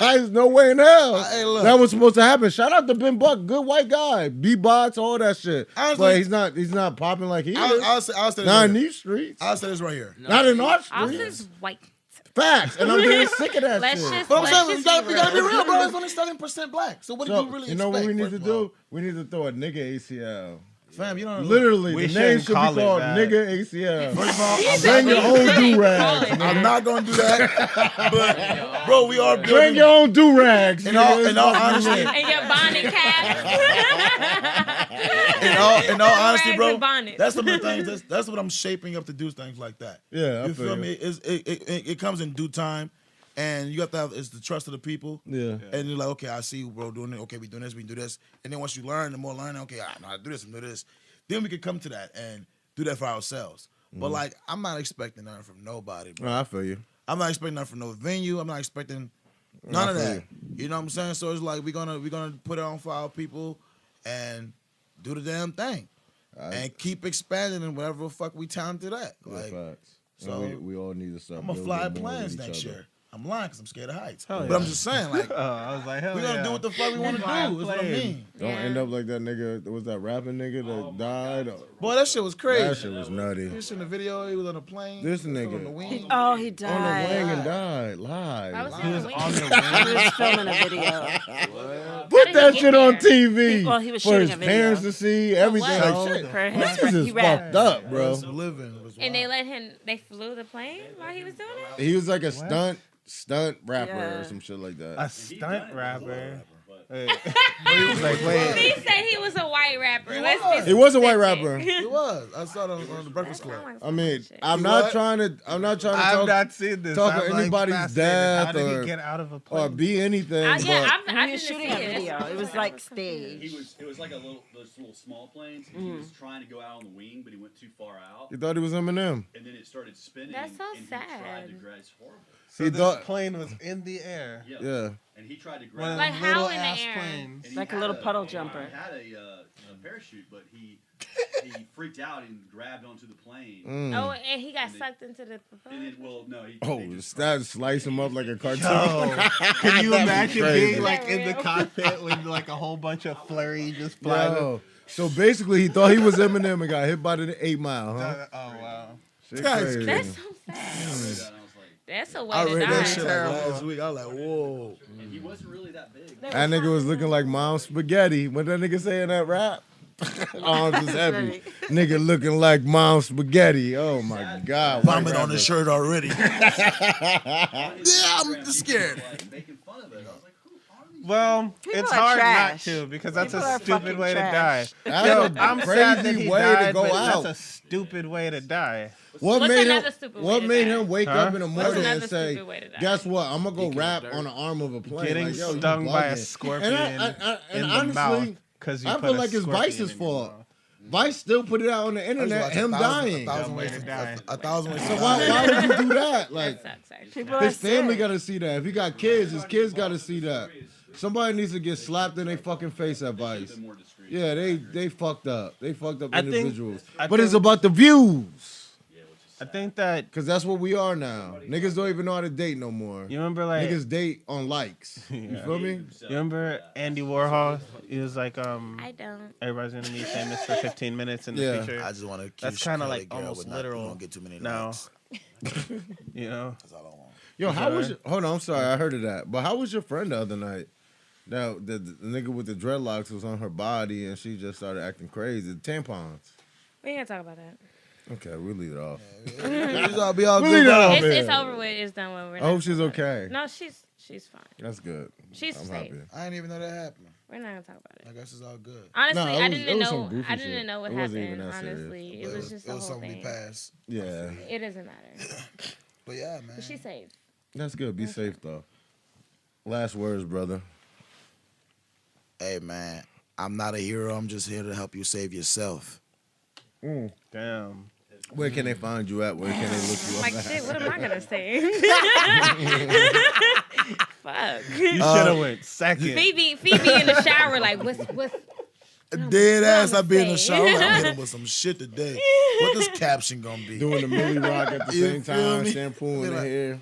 There's no way in hell Hey, look. that was supposed to happen. Shout out to Ben Buck, good white guy, beatbox, all that shit. Honestly- But he's not popping like he is. I'll say Not this in right here. these streets. I'll say this right here. Not in our Austin's streets. white. Facts, and I'm getting sick of that Let's shit. just- But I'm Let's saying just we gotta be be real, bro. It's only 7% black. So what do So, you really you know expect? what we need to first of all? do? We need to throw a nigga ACL. Fam, you don't Literally, We the name shouldn't should be call it called that. nigga ACL. First of all, Bring your own do-rags. I'm not gonna do that. But bro, we are Bring building. your own do-rags. In all nigga. honesty, And your bonnet cap. in all honesty, Rags bro, and bonnets. that's some of the things. That's what I'm shaping up to do things like that. Yeah, I you feel feel you. me? It comes in due time, and you have to have it's the trust of the people. Yeah. And you're like, okay, I see you, bro, doing it. Okay, we doing this, we do this. And then once you learn, the more learning, okay, I know how to do this and do this. Then we can come to that and do that for ourselves. But like, I'm not expecting nothing from nobody, bro. No, I feel you. I'm not expecting nothing from no venue. I'm not expecting None I of feel that. You know what I'm saying? So it's like we're gonna put it on for our people and do the damn thing. And keep expanding in whatever the fuck we talented at. Yeah, Like, facts. so And we all need to start I'm gonna building fly more plans with each next other. year. I'm lying because I'm scared of heights. Hell But yeah. I'm just saying, like, I was like, hell we're gonna do what the fuck we want to do. Fly Is what I planes. mean. Don't end up like that nigga. Was that rapping nigga that died? Boy, that shit was crazy. That shit was nutty. You seen the video? He was on a plane. This still nigga. on the wing. Oh, he On the died. wing and died Why was live. he He was on on the the wing? wing. He was filming a video. Put did that he shit get on there? TV Well, he was for shooting his a video. parents to see. Everything what? like shit. For his This friend. is He rapped. fucked up, bro. Bro, living was And wild. they flew the plane while he was doing it? He was like a stunt rapper Yeah. or some shit like A that. stunt rapper. Hey. He was like, He said he was a white rapper. Let's be He was a white specific. rapper. He was. I saw it on the Breakfast Club. I mean, Shit. I'm You not what? trying to I've talk not seen this. talk I'm, of like, anybody's fascinated. death How did or- he get out of a or plane? be anything. Yeah, but I He didn't was see shooting a it. video. It was like staged. It was like those little small planes. And he was trying to go out on the wing, but he went too far out, you thought he was Eminem. and then it started spinning. That's so and sad. He tried to grab. It's horrible. So He this thought- plane was in the air. Yeah. And he tried to One grab. of Like them how little in the ass air? planes. and he Like a had little puddle jumper. He had a parachute, but he freaked out and grabbed onto the plane. Oh, and he got sucked into the propeller. And he. Oh, they just that slice him up like a cartoon. Can you That'd be imagine crazy. being like Is that in the real? cockpit with like a whole bunch of flurry just flying? Yo. So basically, he thought he was Eminem and got hit by the 8 Mile, huh? Oh wow. Shit That's crazy. That's so sad. I read that and I was like, That's a way I to read die. that shit like last week. I was like, whoa. and he wasn't really that big. That nigga was looking like Mom Spaghetti. What that nigga say in that rap? Arms is heavy. Nigga looking like Mom Spaghetti. Oh my God. Vomit White on his rapper. shirt already. Yeah, I'm just scared. Like, making fun of it. I was like, who are these? Well, People it's are hard trash. not to because that's People a are stupid fucking way trash. to die. That's Yo, a I'm sad that crazy he way died, to go but out. that's a stupid way to die. What What's made him? another stupid way What to made die? him wake Huh? up in the What's morning another and say, stupid way to die? "Guess what? I'm gonna go Eating rap dirt. on the arm of a plane." Getting Like, yo, you stung by a bugging. scorpion And in the honestly, mouth because you I put feel a like it's scorpion Vice's in your fault. mouth. Vice still put it out on the internet. Him dying. A Way to die. thousand ways So to why die. would you do that? Like That sucks, actually. People are his family sick. got to see that. If he got kids, his kids got to see that. Somebody needs to get slapped in their fucking face at Vice. More discreet. Yeah, they fucked up. They fucked up I think- individuals. I But it's think- about the views. I think that Cause that's what we are now. Niggas don't even know how to date no more. you remember like Niggas date on likes. You feel me? you remember Andy Warhol? He was like I don't. everybody's gonna be famous for 15 minutes in the Yeah. future. I just want to. That's kinda like almost literal Don't get too many now. likes. You know, That's all I want. Yo, how Sorry. was your, hold on, I'm sorry, I heard of that. But how was your friend the other night? Now the nigga with the dreadlocks was on her body and she just started acting crazy. Tampons. We ain't gonna talk about that. Okay, we'll leave it off. I'll be all We'll good. leave that off. It's, man. it's over with. It's done with. We're I not hope she's talking about okay. it. No, she's fine. That's good. She's I'm safe. happy. I didn't even know that happened. We're not gonna talk about it. I guess it's all good. Honestly, No, it I was- didn't it was some know. goofy I didn't shit. know what It wasn't even happened. that serious. Honestly, But it was just it the was whole something we thing. passed. Yeah, It doesn't matter. But yeah, man. But she's safe. that's good. Be safe though. Last words, brother. Hey, man. I'm not a hero. I'm just here to help you save yourself. damn. Where can they find you at? Where can they look you up Like at? shit. What am I gonna say? Fuck. You should have went second. Phoebe in the shower. Like what's Dead ass, I gonna be in the say? shower. I'm hitting with some shit today. What this caption gonna be? Doing the Millie Rock at the You same feel time, me? shampooing Be the like- hair.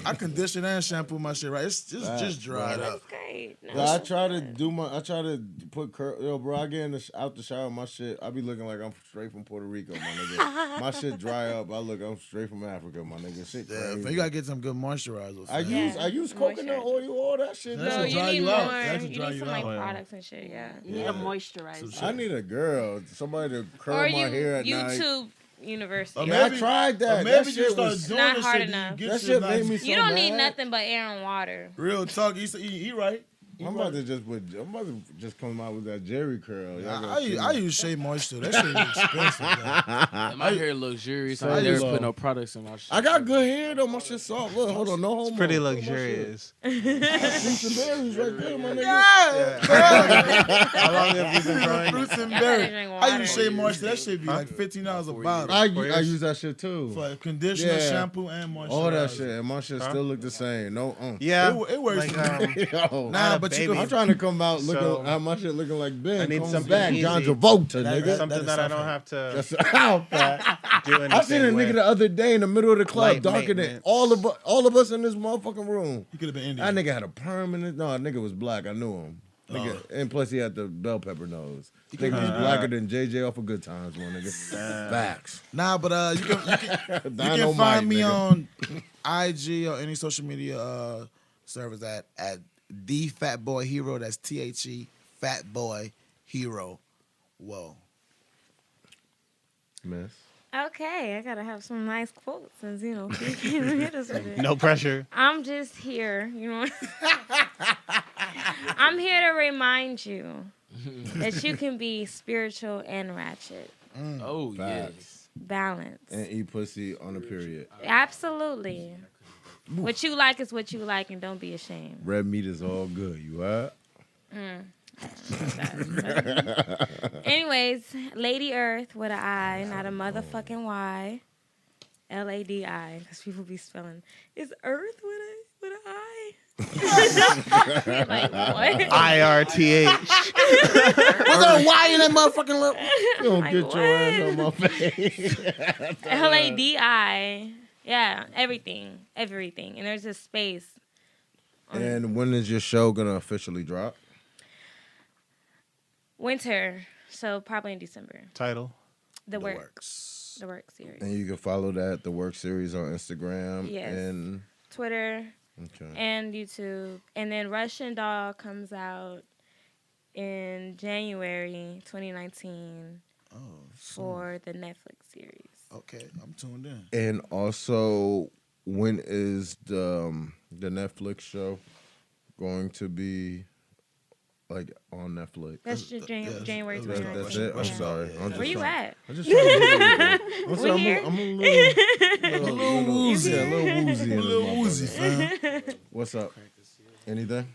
I condition and shampoo my shit right. It's just dried up. That's great. No, Yo, I try to put curl. Yo, bro, I get out the shower, my shit. I be looking like I'm straight from Puerto Rico, my nigga. My shit dry up. I'm straight from Africa, my nigga. Shit Yeah, crazy. man, you gotta get some good moisturizer. I fam. use coconut oil, all that shit. That No, should you dry need you more. out. That should You dry need you some like out. products and shit. Yeah. You need a moisturizer. I need a girl, somebody to curl Or my hair at night. YouTube University. Or Yeah, I maybe- tried that. Or That maybe shit you start was doing not this hard shit, enough. you get that shit shit nice. made me so You don't need mad. nothing but air and water. Real talk. He right. I'm about to just come out with that Jerry curl. Y'all gonna see I me. use Shea Moisture. That shit is expensive. Yeah, my hair luxurious. So I never low. put no products in my shit. I got good hair though. My shit soft. Look, hold on, no homo. It's pretty Look at my luxurious. shit. Fruits and berries right there, my nigga. How long have you been growing? Fruits and I berries. drink I water. use Shea Moisture. That shit be like $15 a bottle. I use that shit too. For conditioner, Yeah. shampoo, and moisturizer. All that shit, and my shit still look the same. No, Yeah, It works like, for me. Yo, Nah, but you baby. can. I'm trying to come out looking, So, have my shit looking like Ben. I need Come something back, easy. John Travolta, That- nigga. something that I don't have to That's how fat. do anything I seen a nigga with. the other day in the middle of the club, Light darker than maintenance. all of us in this motherfucking room. You could have been That Indian. nigga had a permanent. No, that nigga was black. I knew him. Nigga, and plus he had the bell pepper nose. Nigga was blacker than JJ off of Good Times, my nigga. Facts. Nah, but you can Dynamite, find me nigga. on IG or any social media service at the Fat Boy Hero. That's THE Fat Boy Hero. Whoa. Miss. Okay, I gotta have some nice quotes since you know you can't hit us with it. No pressure. I'm just here, you know. I'm here to remind you that you can be spiritual and ratchet. Oh Facts. yes. Balance. And eat pussy on a period. Absolutely. What you like is what you like, and don't be ashamed. Red meat is all good. You what? Anyways, Lady Earth with an I, not a motherfucking Y. LADI, because people be spelling. Is Earth with an I? Like, what? IRTH. What's that Y in that motherfucking lip? You don't Like, get your ass on my face. LADI. Yeah, everything. And there's a space. And when is your show gonna officially drop? Winter. So probably in December. Title. The work. Works. The work series. And you can follow that the work series on Instagram Yes. and Twitter okay. and YouTube. And then Russian Doll comes out in January 2019 for the Netflix series. Okay, I'm tuned in. And also, when is the Netflix show going to be like on Netflix? That's just January that's- 2019. That's it. I'm Yeah. sorry. I'm Where you at? I'm just trying to get We here? I'm a little woozy. Yeah, a little woozy. A little woozy, fam. What's up? Anything?